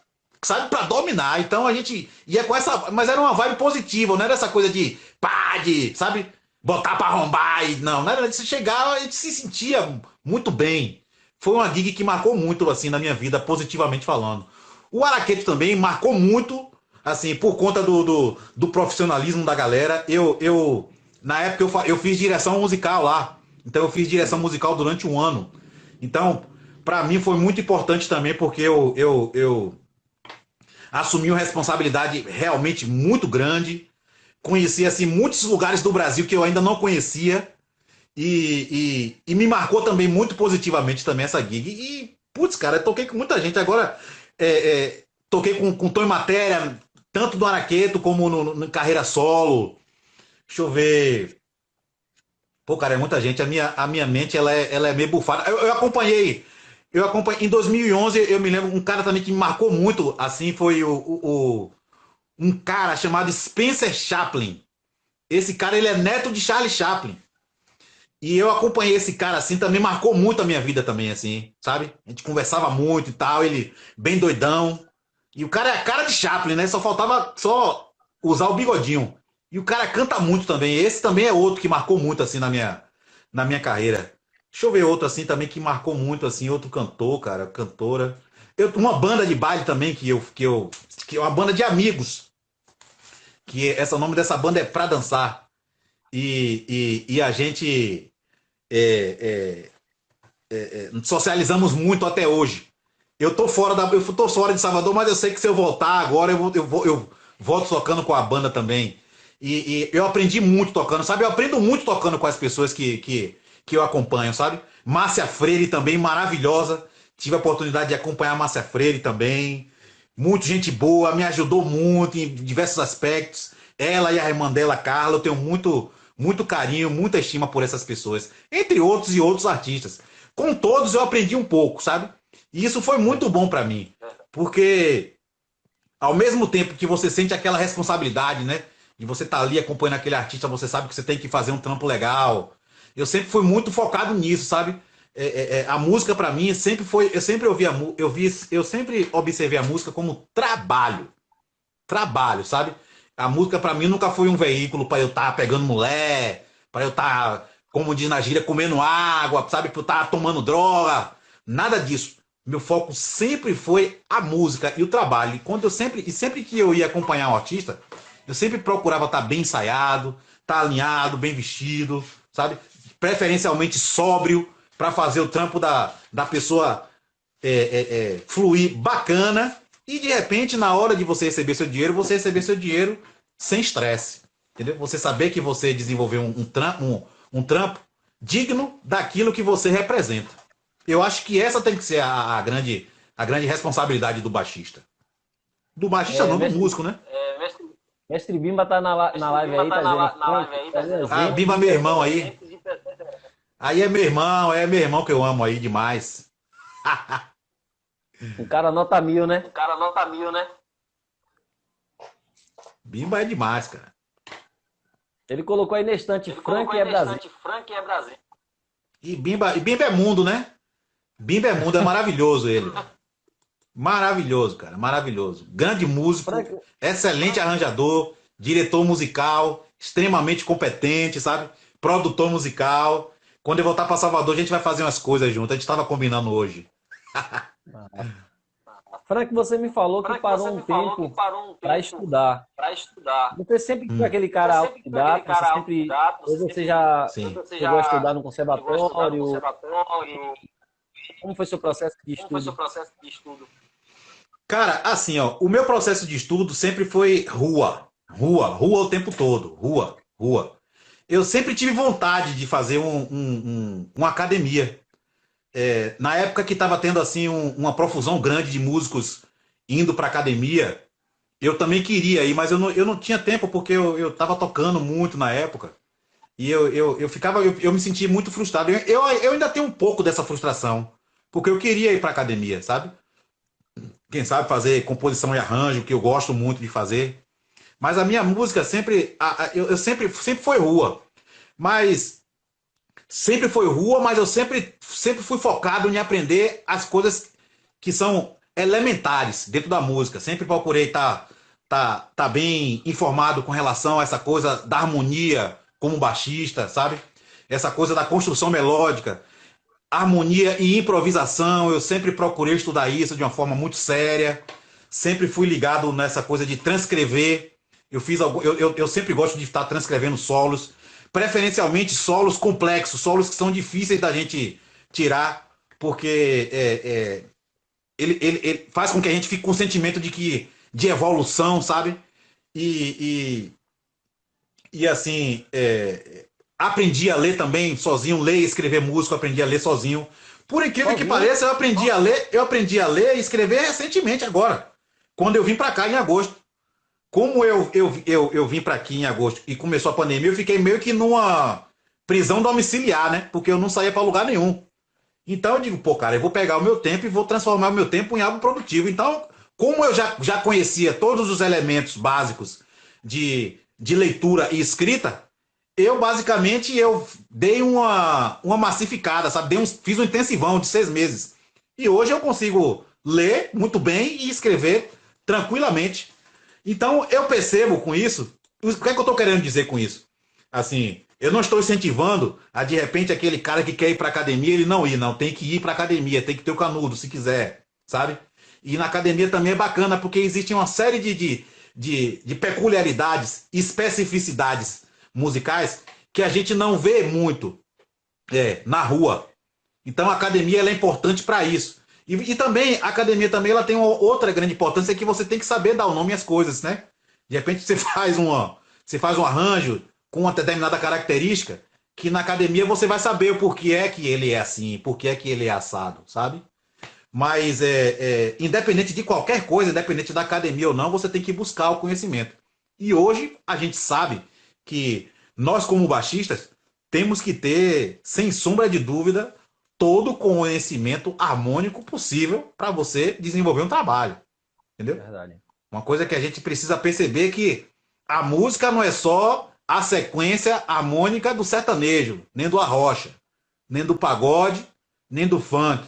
sabe, pra dominar. Então a gente ia com essa. Mas era uma vibe positiva, não era essa coisa de pá, sabe, botar pra arrombar. Não era disso. Chegava, a gente se sentia muito bem. Foi uma gig que marcou muito, assim, na minha vida, positivamente falando. O Araqueto também marcou muito, assim, por conta do profissionalismo da galera. Na época, eu fiz direção musical lá. Então, eu fiz direção musical durante um ano. Então, para mim, foi muito importante também, porque eu assumi uma responsabilidade realmente muito grande. Conheci, assim, muitos lugares do Brasil que eu ainda não conhecia. E me marcou também muito positivamente também essa gig. E, putz, cara, eu toquei com muita gente. Agora, toquei com Tom e Matéria, tanto do Araqueto como no carreira solo. Deixa eu ver. Pô, cara, é muita gente. A minha mente, ela é meio bufada. Eu acompanhei. Em 2011, eu me lembro, um cara também que me marcou muito, assim, foi um cara chamado Spencer Chaplin. Esse cara, ele é neto de Charlie Chaplin. E eu acompanhei esse cara assim, também marcou muito a minha vida também, assim, sabe? A gente conversava muito e tal, ele bem doidão. E o cara é a cara de Chaplin, né? Só faltava usar o bigodinho. E o cara canta muito também. Esse também é outro que marcou muito assim na minha carreira. Deixa eu ver outro assim também que marcou muito assim, outro cantor, cara, cantora. Uma banda de baile também que é uma banda de amigos, o nome dessa banda é Pra Dançar. E a gente é, socializamos muito até hoje. Eu tô fora de Salvador, mas eu sei que se eu voltar agora, eu volto tocando com a banda também. E eu aprendi muito tocando, sabe? Eu aprendo muito tocando com as pessoas que eu acompanho, sabe? Márcia Freire também, maravilhosa. Tive a oportunidade de acompanhar a Márcia Freire também. Muito gente boa, me ajudou muito em diversos aspectos. Ela e a irmã dela, Carla, eu tenho muito, muito carinho, muita estima por essas pessoas. Entre outros e outros artistas. Com todos eu aprendi um pouco, sabe? E isso foi muito bom pra mim. Porque ao mesmo tempo que você sente aquela responsabilidade, né? De você estar ali acompanhando aquele artista, você sabe que você tem que fazer um trampo legal. Eu sempre fui muito focado nisso, sabe? A música pra mim sempre foi, eu sempre ouvi eu sempre observei a música como trabalho, sabe? A música pra mim nunca foi um veículo pra eu estar pegando mulher, pra eu estar, como diz na gíria, comendo água, sabe? Pra eu estar tomando droga, nada disso. Meu foco sempre foi a música e o trabalho. E sempre que eu ia acompanhar um artista, eu sempre procurava estar bem ensaiado, estar alinhado, bem vestido, sabe? Preferencialmente sóbrio, para fazer o trampo da pessoa fluir bacana. E de repente, na hora de você receber seu dinheiro sem estresse. Entendeu? Você saber que você desenvolveu um trampo digno daquilo que você representa. Eu acho que essa tem que ser a grande responsabilidade do baixista. Do baixista não, do Mestre, músico, né? Mestre Bimba tá na live aí, tá dizendo. Ah, Bimba, meu irmão aí. Aí é meu irmão que eu amo aí demais. Um cara nota 1000, né? Bimba é demais, cara. Ele colocou aí na estante, Frank é Brasil. E Bimba é mundo, né? Bimba é mundo, é maravilhoso ele. Maravilhoso, cara, maravilhoso. Grande músico, Frank, excelente arranjador, diretor musical, extremamente competente, sabe? Produtor musical. Quando eu voltar para Salvador, a gente vai fazer umas coisas junto. A gente estava combinando hoje. Frank, você me falou que parou um tempo para estudar. Você sempre foi aquele cara autodidata, ou você já Sim. chegou a estudar no conservatório? Como foi seu processo de estudo? Cara, assim, ó, o meu processo de estudo sempre foi rua. Rua o tempo todo. Rua. Eu sempre tive vontade de fazer uma academia. Na época que estava tendo assim uma profusão grande de músicos indo para academia, eu também queria ir, mas eu não tinha tempo porque eu estava tocando muito na época. E eu me sentia muito frustrado. Eu ainda tenho um pouco dessa frustração, porque eu queria ir para academia, sabe? Quem sabe fazer composição e arranjo, que eu gosto muito de fazer. Mas a minha música sempre, eu sempre foi rua. Mas sempre foi rua, mas eu sempre fui focado em aprender as coisas que são elementares dentro da música. Sempre procurei tá bem informado com relação a essa coisa da harmonia como baixista, sabe? Essa coisa da construção melódica, harmonia e improvisação. Eu sempre procurei estudar isso de uma forma muito séria. Sempre fui ligado nessa coisa de transcrever. Eu sempre gosto de estar transcrevendo solos, preferencialmente solos complexos, solos que são difíceis da gente tirar, porque ele faz com que a gente fique com um sentimento de evolução, sabe? E, e assim, aprendi a ler também sozinho, ler e escrever música, aprendi a ler sozinho. Por incrível que pareça, eu aprendi a ler e escrever recentemente agora, quando eu vim para cá em agosto. Como eu vim para aqui em agosto e começou a pandemia, eu fiquei meio que numa prisão domiciliar, né? Porque eu não saía para lugar nenhum. Então eu digo, pô, cara, eu vou pegar o meu tempo e vou transformar o meu tempo em algo produtivo. Então, como eu já conhecia todos os elementos básicos de leitura e escrita, eu basicamente dei uma massificada, sabe? Fiz um intensivão de 6 meses. E hoje eu consigo ler muito bem e escrever tranquilamente. Então, eu percebo com isso, o que é que eu estou querendo dizer com isso? Assim, eu não estou incentivando a, de repente, aquele cara que quer ir para academia, ele não ir, não. Tem que ir para academia, tem que ter o canudo, se quiser, sabe? E na academia também é bacana, porque existe uma série de peculiaridades, especificidades musicais que a gente não vê muito na rua. Então, a academia ela é importante para isso. E também, a academia também ela tem uma outra grande importância, que você tem que saber dar o nome às coisas, né? De repente você faz um arranjo com uma determinada característica, que na academia você vai saber o porquê é que ele é assim, porquê é que ele é assado, sabe? Mas independente de qualquer coisa, independente da academia ou não, você tem que buscar o conhecimento. E hoje a gente sabe que nós, como baixistas, temos que ter, sem sombra de dúvida, todo o conhecimento harmônico possível para você desenvolver um trabalho. Entendeu? Verdade. Uma coisa que a gente precisa perceber, que a música não é só a sequência harmônica do sertanejo, nem do arrocha, nem do pagode, nem do funk.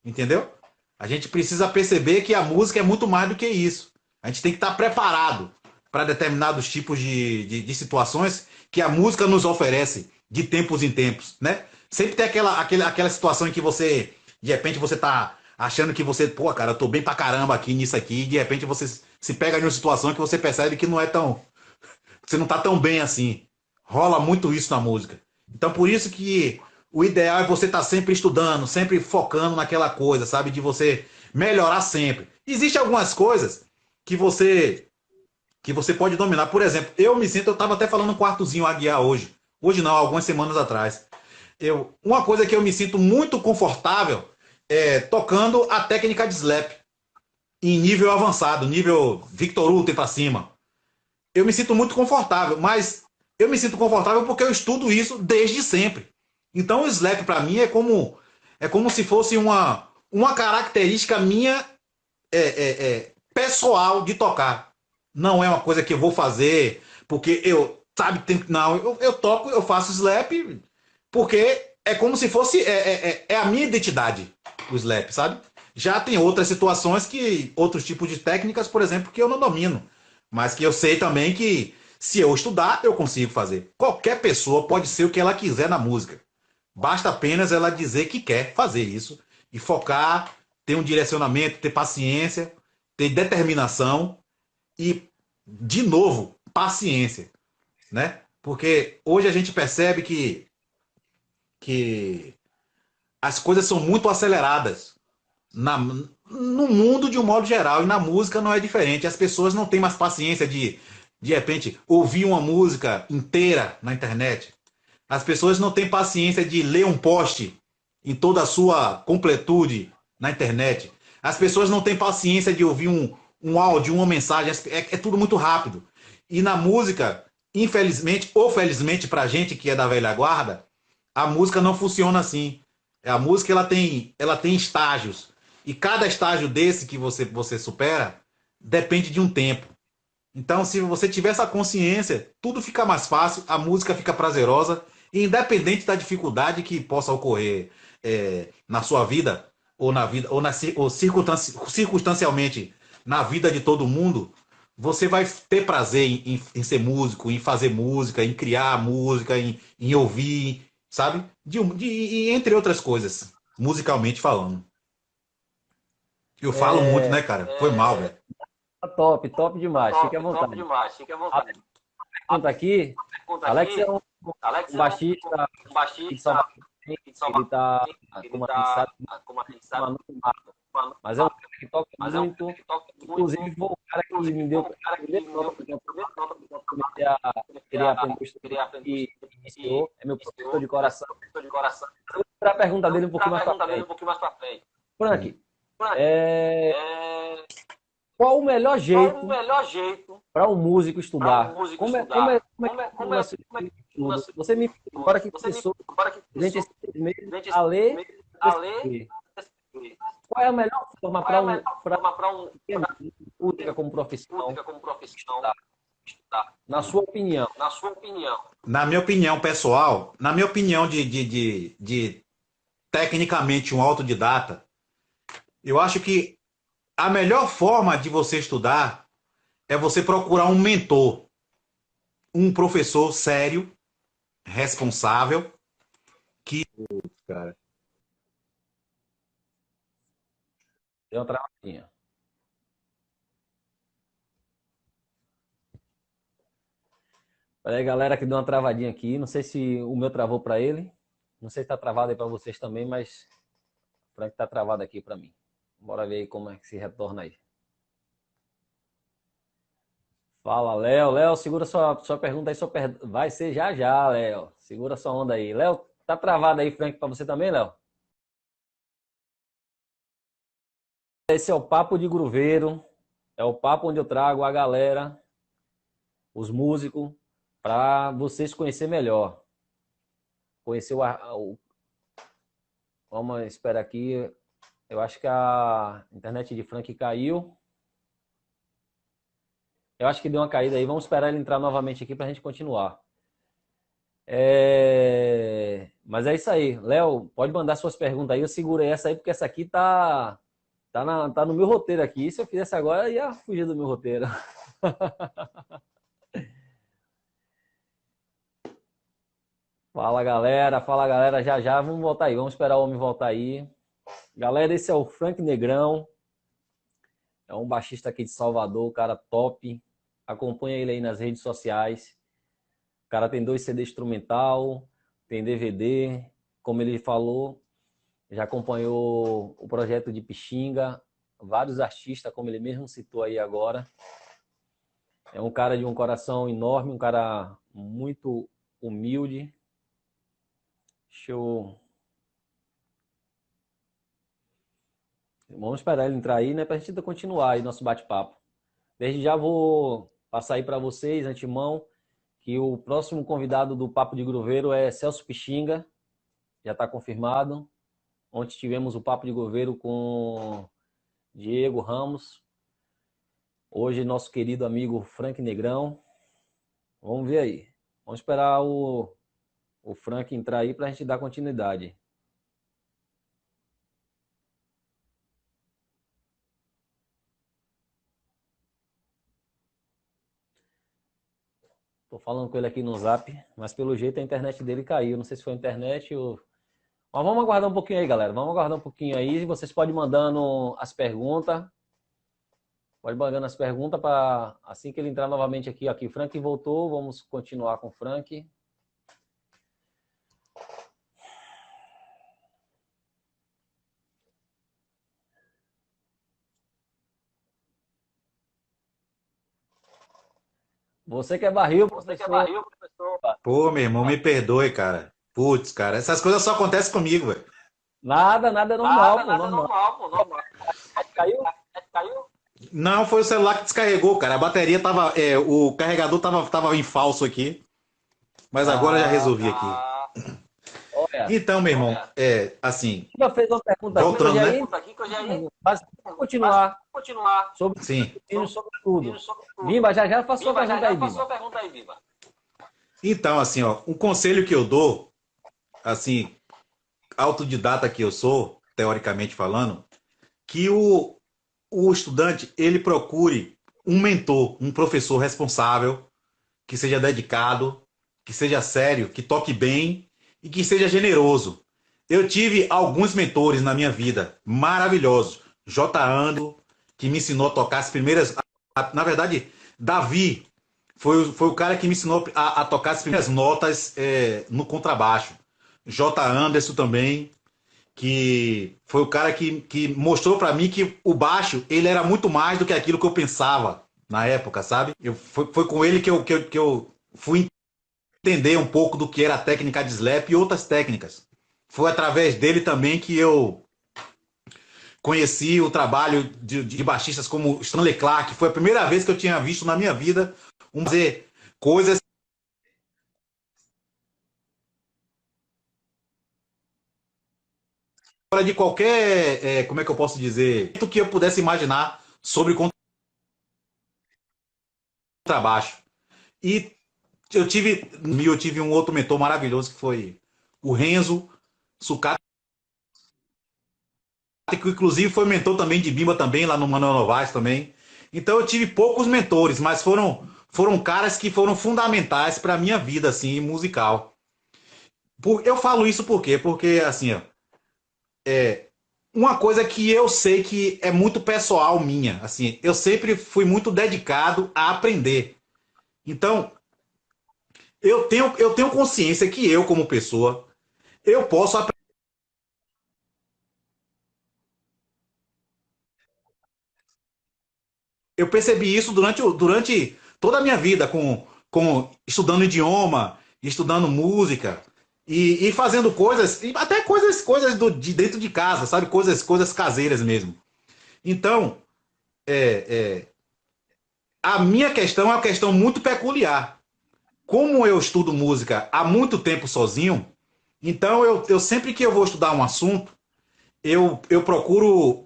Entendeu? A gente precisa perceber que a música é muito mais do que isso. A gente tem que estar preparado para determinados tipos de situações que a música nos oferece de tempos em tempos, né? Sempre tem aquela situação em que você, de repente, você tá achando que você, pô, cara, eu tô bem pra caramba aqui nisso aqui, e de repente você se pega em uma situação que você percebe que não é tão, você não tá tão bem assim. Rola muito isso na música. Então, por isso que o ideal é você estar sempre estudando, sempre focando naquela coisa, sabe? De você melhorar sempre. Existem algumas coisas que você pode dominar. Por exemplo, eu estava até falando com o Arthurzinho Aguiar hoje. Hoje não, algumas semanas atrás. Uma coisa que eu me sinto muito confortável é tocando a técnica de slap em nível avançado, nível Victor Ultra para cima. Eu me sinto muito confortável, mas eu me sinto confortável porque eu estudo isso desde sempre. Então o slap para mim é como se fosse uma característica minha pessoal de tocar. Não é uma coisa que eu vou fazer porque não, eu toco, eu faço slap porque é como se fosse a minha identidade, o slap, sabe? Já tem outras situações, outros tipos de técnicas, por exemplo, que eu não domino, mas que eu sei também que se eu estudar, eu consigo fazer. Qualquer pessoa pode ser o que ela quiser na música. Basta apenas ela dizer que quer fazer isso e focar, ter um direcionamento, ter paciência, ter determinação e, de novo, paciência, né? Porque hoje a gente percebe que as coisas são muito aceleradas no mundo de um modo geral, e na música não é diferente. As pessoas não têm mais paciência de repente, ouvir uma música inteira na internet. As pessoas não têm paciência de ler um post em toda a sua completude na internet. As pessoas não têm paciência de ouvir um áudio, uma mensagem. É tudo muito rápido. E na música, infelizmente ou felizmente para a gente que é da velha guarda, a música não funciona assim. A música ela tem estágios. E cada estágio desse que você supera depende de um tempo. Então, se você tiver essa consciência, tudo fica mais fácil, a música fica prazerosa, e independente da dificuldade que possa ocorrer na sua vida, ou na vida, ou circunstancialmente na vida de todo mundo, você vai ter prazer em ser músico, em fazer música, em criar música, em ouvir, sabe? Entre outras coisas, musicalmente falando. Eu falo muito, né, cara? Foi mal, velho. Top, top demais. Fique à vontade. Top demais, fique à vontade. Pergunta aqui, Pergunta Alex aqui, é um Alex é baixista um aqui de baixista Salvador. de Ele Salvador. está, Ele como a gente tá, sabe, como a gente sabe, mas é um cara que toca mas é um muito. cara que toca Inclusive, muito. foi o cara que Inclusive, me foi deu o cara a que primeira me nota deu porque eu a primeira nota do comecei a querer aprender a queria estudar aprender e e iniciou. É meu professor de coração. professor de coração. Eu vou para a pergunta dele um pouquinho mais para Pergunta dele um frente. pouquinho mais pra frente. Frank, Frank, é, qual o melhor qual o jeito melhor jeito para um músico para um estudar? músico Como é estudar? que começa Como é esse que estudo? começa Você me tudo? agora que Você me começou agora que durante começou esses 6 meses durante a esse ler mês e a ler escrever. e escrever. Qual é a melhor forma Qual é para a melhor forma para música como profissão música como profissão estudar? estudar? Na sua opinião? Na sua opinião? Na minha opinião pessoal, na minha opinião de tecnicamente um autodidata, eu acho que a melhor forma de você estudar é você procurar um mentor, um professor sério, responsável, cara. Deu uma travadinha. Olha aí, galera, que deu uma travadinha aqui. Não sei se o meu travou para ele. Não sei se está travado aí para vocês também, mas o Frank está travado aqui para mim. Bora ver aí como é que se retorna aí. Fala, Léo. Léo, segura sua pergunta aí. Vai ser já já, Léo. Segura sua onda aí. Léo, tá travado aí, Frank, para você também, Léo? Esse é o Papo de Grooveiro. É o papo onde eu trago a galera, os músicos, para vocês conhecer melhor. Conhecer Vamos esperar aqui. Eu acho que a internet de Frank caiu. Eu acho que deu uma caída aí. Vamos esperar ele entrar novamente aqui para a gente continuar. Mas é isso aí. Léo, pode mandar suas perguntas aí. Eu segurei essa aí porque essa aqui tá no meu roteiro aqui. Se eu fizesse agora, ia fugir do meu roteiro. Fala, galera. Fala, galera. Já já. Vamos voltar aí. Vamos esperar o homem voltar aí. Galera, esse é o Frank Negrão. É um baixista aqui de Salvador, cara top. Acompanha ele aí nas redes sociais. O cara tem 2 CD instrumental, tem DVD. Como ele falou, já acompanhou o projeto de Pixinga, vários artistas, como ele mesmo citou aí agora. É um cara de um coração enorme, um cara muito humilde. Deixa eu... Vamos esperar ele entrar aí, né, pra gente continuar aí nosso bate-papo. Desde já vou passar aí para vocês, antemão, que o próximo convidado do Papo de Grooveiro é Celso Pixinga, já está confirmado. Ontem tivemos o Papo de Grooveiro com Diego Ramos. Hoje, nosso querido amigo Frank Negrão. Vamos ver aí. Vamos esperar o Frank entrar aí para a gente dar continuidade. Tô falando com ele aqui no Zap, mas pelo jeito a internet dele caiu. Não sei se foi a internet ou... Mas vamos aguardar um pouquinho aí, galera. Vamos aguardar um pouquinho aí. Vocês podem mandando as perguntas. Pode mandando as perguntas para assim que ele entrar novamente aqui. Aqui, Frank voltou. Vamos continuar com o Frank. Você que é barril, Você que é professor. barril, professor. Pô, meu irmão, me perdoe, cara. Putz, cara, essas coisas só acontecem comigo, velho. Nada é normal, pô, Nada é normal. normal, pô, normal. Caiu? Caiu? Não, foi o celular que descarregou, cara. A bateria tava. O carregador tava em falso aqui. Mas agora eu já Ah, resolvi aqui. olha. Então, meu irmão, assim, Já fez uma pergunta aqui que eu voltando, já né? ia, Aqui que eu já ia mas continuar continuar sobre Sim. sobre tudo. sobre tudo. Bimba, já faça sua Bimba, pergunta aí, faça sua Bimba. pergunta aí, Bimba. Então, assim, ó, um conselho que eu dou, assim, autodidata que eu sou, teoricamente falando, que o estudante, ele procure um mentor, um professor responsável, que seja dedicado, que seja sério, que toque bem e que seja generoso. Eu tive alguns mentores na minha vida, maravilhosos. J. Ando, que me ensinou a tocar as primeiras. Na verdade, Davi foi o cara que me ensinou a tocar as primeiras notas no contrabaixo. J. Anderson também, que foi o cara que mostrou para mim que o baixo ele era muito mais do que aquilo que eu pensava na época, sabe? Foi com ele que eu fui entender um pouco do que era a técnica de slap e outras técnicas. Foi através dele também que eu conheci o trabalho de baixistas como Stanley Clarke. Foi a primeira vez que eu tinha visto na minha vida fazer coisas fora de qualquer, como é que eu posso dizer, do que eu pudesse imaginar sobre contrabaixo. E eu tive um outro mentor maravilhoso que foi o Renzo Sucata, que inclusive foi mentor também de Bimba também, lá no Manuel Novaes também. Então eu tive poucos mentores, mas foram caras que foram fundamentais para a minha vida assim, musical. Eu falo isso por quê? Porque assim, ó, uma coisa que eu sei que é muito pessoal minha, assim, eu sempre fui muito dedicado a aprender. Então, eu tenho consciência que eu, como pessoa, eu posso aprender. Eu percebi isso durante toda a minha vida, com estudando idioma, estudando música e fazendo coisas, e até coisas de dentro de casa, sabe? Coisas caseiras mesmo. Então, a minha questão é uma questão muito peculiar. Como eu estudo música há muito tempo sozinho, então eu sempre que eu vou estudar um assunto, eu procuro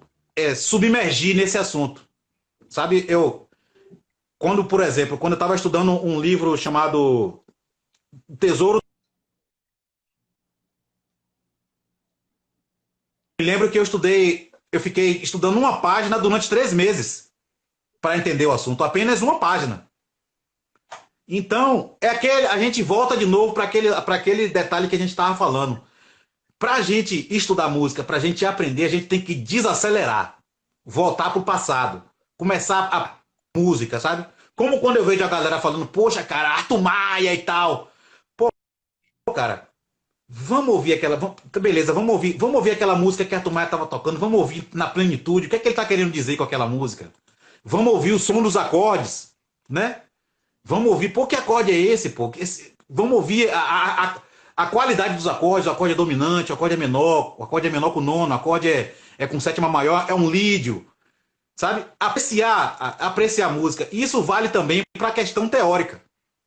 submergir nesse assunto. Sabe, por exemplo, quando eu estava estudando um livro chamado Tesouro, eu lembro que eu fiquei estudando uma página durante 3 meses para entender o assunto, apenas uma página. Então, a gente volta de novo para aquele detalhe que a gente estava falando. Para a gente estudar música, para a gente aprender, a gente tem que desacelerar, voltar para o passado, começar a música, sabe? Como quando eu vejo a galera falando, poxa, cara, Arthur Maia e tal. Pô, cara, vamos ouvir beleza, vamos ouvir aquela música que a Arthur Maia estava tocando, vamos ouvir na plenitude, o que é que ele está querendo dizer com aquela música? Vamos ouvir o som dos acordes, né? Vamos ouvir, pô, que acorde é esse, pô? Vamos ouvir a qualidade dos acordes, o acorde é dominante, o acorde é menor com nono, o acorde é com sétima maior, é um lídio, sabe? Apreciar a música. Isso vale também para a questão teórica,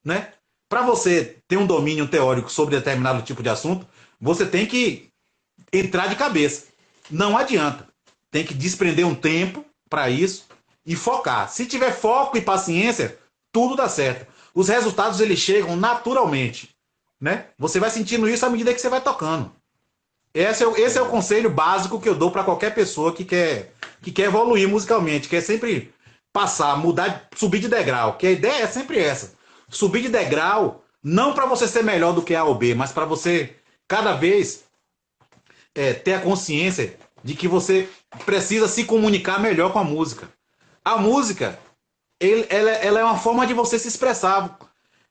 né? Para você ter um domínio teórico sobre determinado tipo de assunto, você tem que entrar de cabeça. Não adianta. Tem que desprender um tempo para isso e focar. Se tiver foco e paciência, tudo dá certo. Os resultados eles chegam naturalmente, né? Você vai sentindo isso à medida que você vai tocando. Esse é o conselho básico que eu dou para qualquer pessoa que quer evoluir musicalmente, quer sempre passar, mudar, subir de degrau. Que a ideia é sempre essa: subir de degrau, não para você ser melhor do que A ou B, mas para você cada vez ter a consciência de que você precisa se comunicar melhor com a música. A música, ela é uma forma de você se expressar.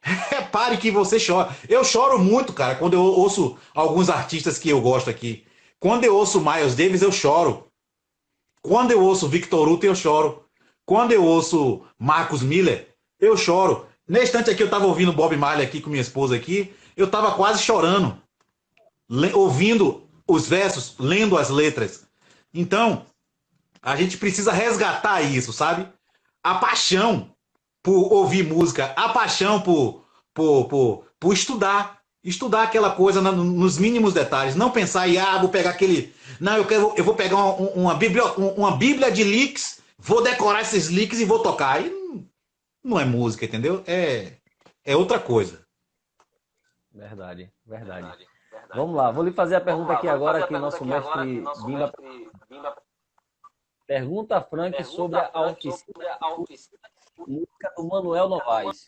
Repare que você chora. Eu choro muito, cara, quando eu ouço alguns artistas que eu gosto aqui. Quando eu ouço Miles Davis, eu choro. Quando eu ouço Victor Ruta, eu choro. Quando eu ouço Marcus Miller, eu choro. Nesse instante aqui, eu tava ouvindo Bob Marley aqui com minha esposa aqui, eu tava quase chorando, ouvindo os versos, lendo as letras. Então, a gente precisa resgatar isso, sabe? A paixão por ouvir música, a paixão por estudar. Estudar aquela coisa nos mínimos detalhes. Não pensar em, vou pegar aquele. Não, eu vou pegar uma bíblia de licks, vou decorar esses licks e vou tocar. Aí não é música, entendeu? É outra coisa. Verdade, verdade. Vamos lá, vou lhe fazer a pergunta aqui agora que nosso mestre Bimba. Pergunta a Frank sobre a oficina música do Manuel Novaes.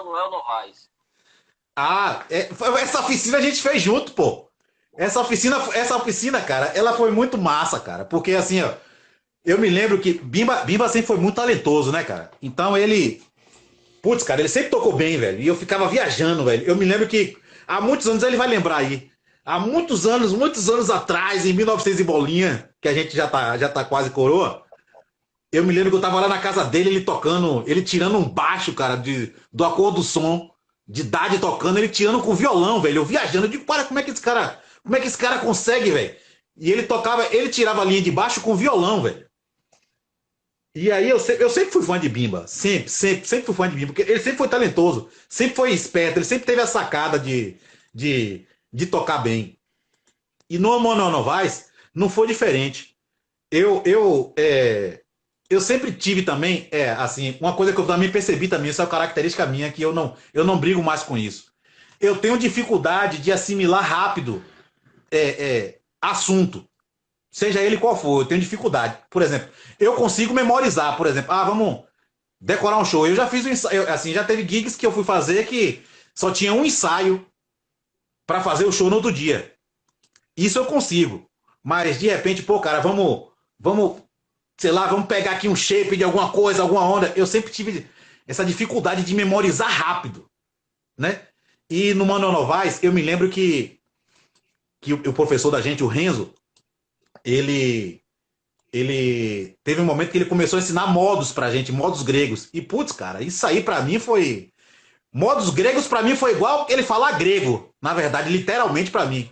Essa oficina a gente fez junto, pô. Essa oficina, cara, ela foi muito massa, cara. Porque assim, ó, eu me lembro que Bimba sempre foi muito talentoso, né, cara? Então ele. Putz, cara, ele sempre tocou bem, velho. E eu ficava viajando, velho. Eu me lembro que há muitos anos, ele vai lembrar aí. Há muitos anos atrás, em 1900 e bolinha, que a gente já tá quase coroa. Eu me lembro que eu tava lá na casa dele, ele tocando, ele tirando um baixo, cara, do acordo do som, de idade tocando, ele tirando com violão, velho. Eu viajando, eu digo, para, como é que esse cara consegue, velho? E ele tirava a linha de baixo com violão, velho. E aí eu sempre fui fã de Bimba, sempre fui fã de Bimba, porque ele sempre foi talentoso, sempre foi esperto, ele sempre teve a sacada de tocar bem. E no Manuel Novaes não foi diferente. Eu sempre tive também, assim, uma coisa que eu também percebi também, isso é uma característica minha, que eu não brigo mais com isso. Eu tenho dificuldade de assimilar rápido assunto, seja ele qual for, eu tenho dificuldade. Por exemplo, eu consigo memorizar, por exemplo, vamos decorar um show. Eu já fiz um ensaio, assim, já teve gigs que eu fui fazer que só tinha um ensaio para fazer o show no outro dia. Isso eu consigo. Mas de repente, pô, cara, vamos, sei lá, vamos pegar aqui um shape de alguma coisa, alguma onda. Eu sempre tive essa dificuldade de memorizar rápido, né? E no Manuel Novaes, eu me lembro que o professor da gente, o Renzo, ele teve um momento que ele começou a ensinar modos pra gente, modos gregos. E, putz, cara, isso aí pra mim foi... Modos gregos pra mim foi igual ele falar grego, na verdade, literalmente pra mim.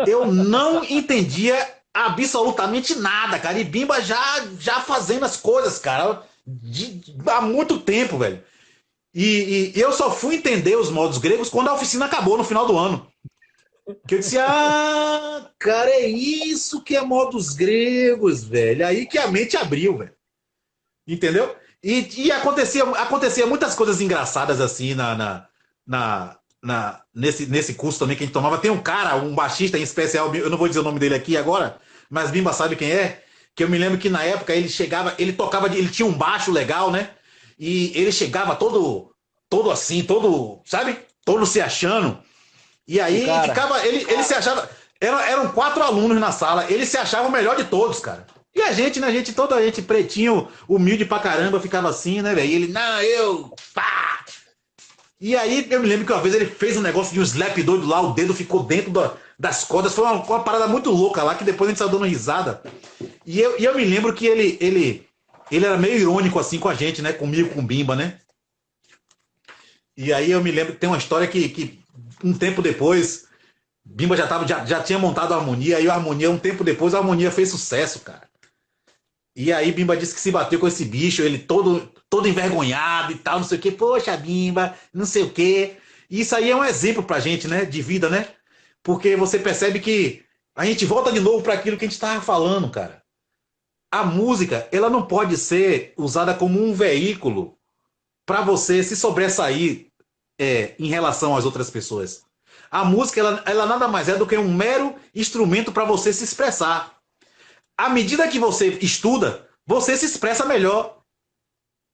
Eu não entendia absolutamente nada, cara. E Bimba já fazendo as coisas, cara, há muito tempo, velho. E eu só fui entender os modos gregos quando a oficina acabou no final do ano. Que eu disse, cara, é isso que é modos gregos, velho. Aí que a mente abriu, velho. Entendeu? E acontecia muitas coisas engraçadas assim nesse curso também que a gente tomava. Tem um cara, um baixista em especial, eu não vou dizer o nome dele aqui agora, mas Bimba sabe quem é, que eu me lembro que na época ele chegava, ele tocava, ele tinha um baixo legal, né? E ele chegava todo assim, sabe? Todo se achando. E aí ele se achava, eram 4 alunos na sala, ele se achava o melhor de todos, cara. E a gente, né, toda a gente pretinho, humilde pra caramba, ficava assim, né, velho? E ele, não, pá! E aí eu me lembro que uma vez ele fez um negócio de um slap doido lá, o dedo ficou dentro das cordas, foi uma parada muito louca lá, que depois a gente saiu dando risada. E eu me lembro que ele era meio irônico assim com a gente, né, comigo, com o Bimba, né? E aí eu me lembro que tem uma história que um tempo depois, Bimba já tinha montado a harmonia, e a harmonia, um tempo depois, a harmonia fez sucesso, cara. E aí Bimba disse que se bateu com esse bicho, ele todo envergonhado e tal, não sei o quê. Poxa, Bimba, não sei o quê. E isso aí é um exemplo pra gente, né, de vida, né? Porque você percebe que a gente volta de novo para aquilo que a gente estava falando, cara. A música, ela não pode ser usada como um veículo para você se sobressair em relação às outras pessoas. A música, ela nada mais é do que um mero instrumento para você se expressar. À medida que você estuda, você se expressa melhor.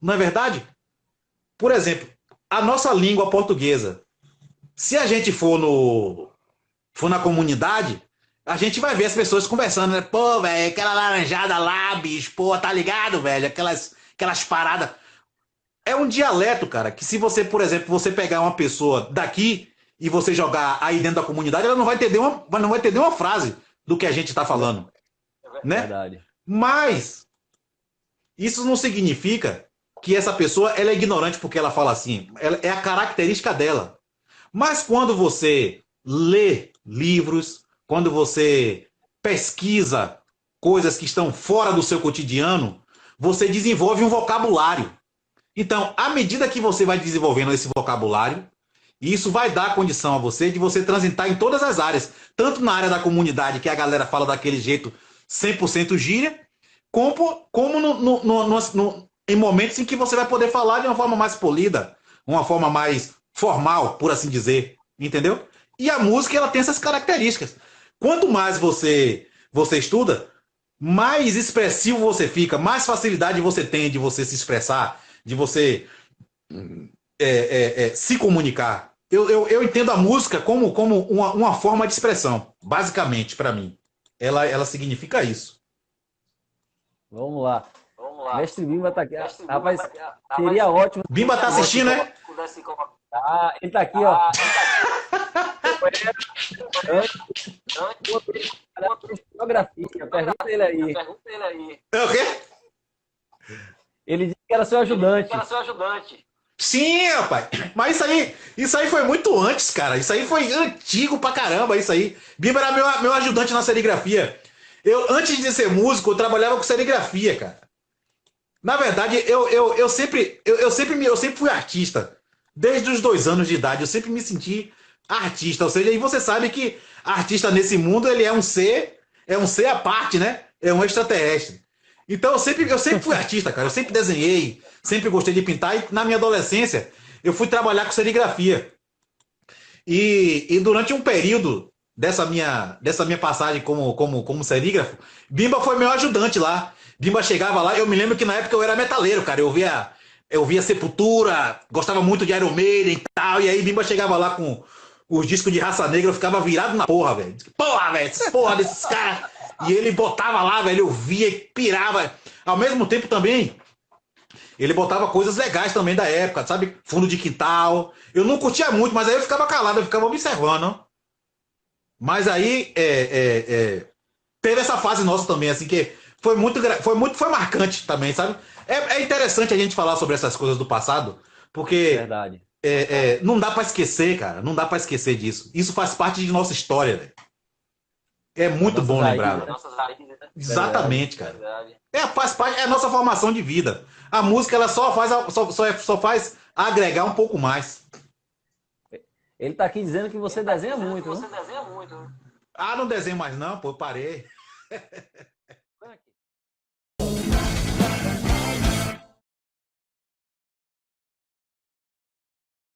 Não é verdade? Por exemplo, a nossa língua portuguesa. Se a gente for na comunidade, a gente vai ver as pessoas conversando, né? Pô, velho, aquela laranjada lá, bicho, pô, tá ligado, velho? Aquelas paradas. É um dialeto, cara, que se você, por exemplo, você pegar uma pessoa daqui e você jogar aí dentro da comunidade, ela não vai entender uma frase do que a gente tá falando. Né? Verdade. Mas isso não significa que essa pessoa ela é ignorante porque ela fala assim. É a característica dela. Mas quando você lê livros, quando você pesquisa coisas que estão fora do seu cotidiano, você desenvolve um vocabulário. Então, à medida que você vai desenvolvendo esse vocabulário, isso vai dar condição a você de você transitar em todas as áreas, tanto na área da comunidade, que a galera fala daquele jeito 100% gíria, como em momentos em que você vai poder falar de uma forma mais polida, uma forma mais formal, por assim dizer, entendeu? E a música, ela tem essas características. Quanto mais você estuda, mais expressivo você fica, mais facilidade você tem de você se expressar, de você se comunicar. Eu entendo a música como uma forma de expressão, basicamente, para mim. Ela significa isso. Vamos lá. Mestre Bimba tá aqui. Rapaz, seria ótimo. Bimba tá assistindo, né? Ah, ele tá aqui, ó. Pergunta ele aí. É o quê? Ele disse que era seu ajudante. Sim, rapaz. Mas isso aí foi muito antes, cara. Isso aí foi antigo pra caramba, isso aí. Bimba era meu ajudante na serigrafia. Antes de ser músico, eu trabalhava com serigrafia, cara. Na verdade, eu sempre fui artista. Desde os 2 anos de idade, eu sempre me senti artista. Ou seja, e você sabe que artista nesse mundo, ele é um ser à parte, né? É um extraterrestre. Então, eu sempre fui artista, cara. Eu sempre desenhei, sempre gostei de pintar. E na minha adolescência, eu fui trabalhar com serigrafia. E durante um período dessa minha passagem como serígrafo, Bimba foi meu ajudante lá. Bimba chegava lá, eu me lembro que na época eu era metaleiro, cara. Eu via Sepultura, gostava muito de Iron Maiden e tal. E aí Bimba chegava lá com os discos de Raça Negra, eu ficava virado na porra, velho. Porra, velho, porra desses caras. E ele botava lá, velho, eu via e pirava. Ao mesmo tempo também, ele botava coisas legais também da época, sabe? Fundo de quintal. Eu não curtia muito, mas aí eu ficava calado, eu ficava observando. Mas aí teve essa fase nossa também, assim, que foi marcante também, sabe? É interessante a gente falar sobre essas coisas do passado, porque Verdade. Não dá pra esquecer, cara. Não dá pra esquecer disso. Isso faz parte de nossa história, velho. É muito bom lembrar. Né? Exatamente, cara. Faz parte, é a nossa formação de vida. A música, ela só faz agregar um pouco mais. Ele tá aqui dizendo que você desenha muito, né? Ah, não desenho mais não, pô, eu parei.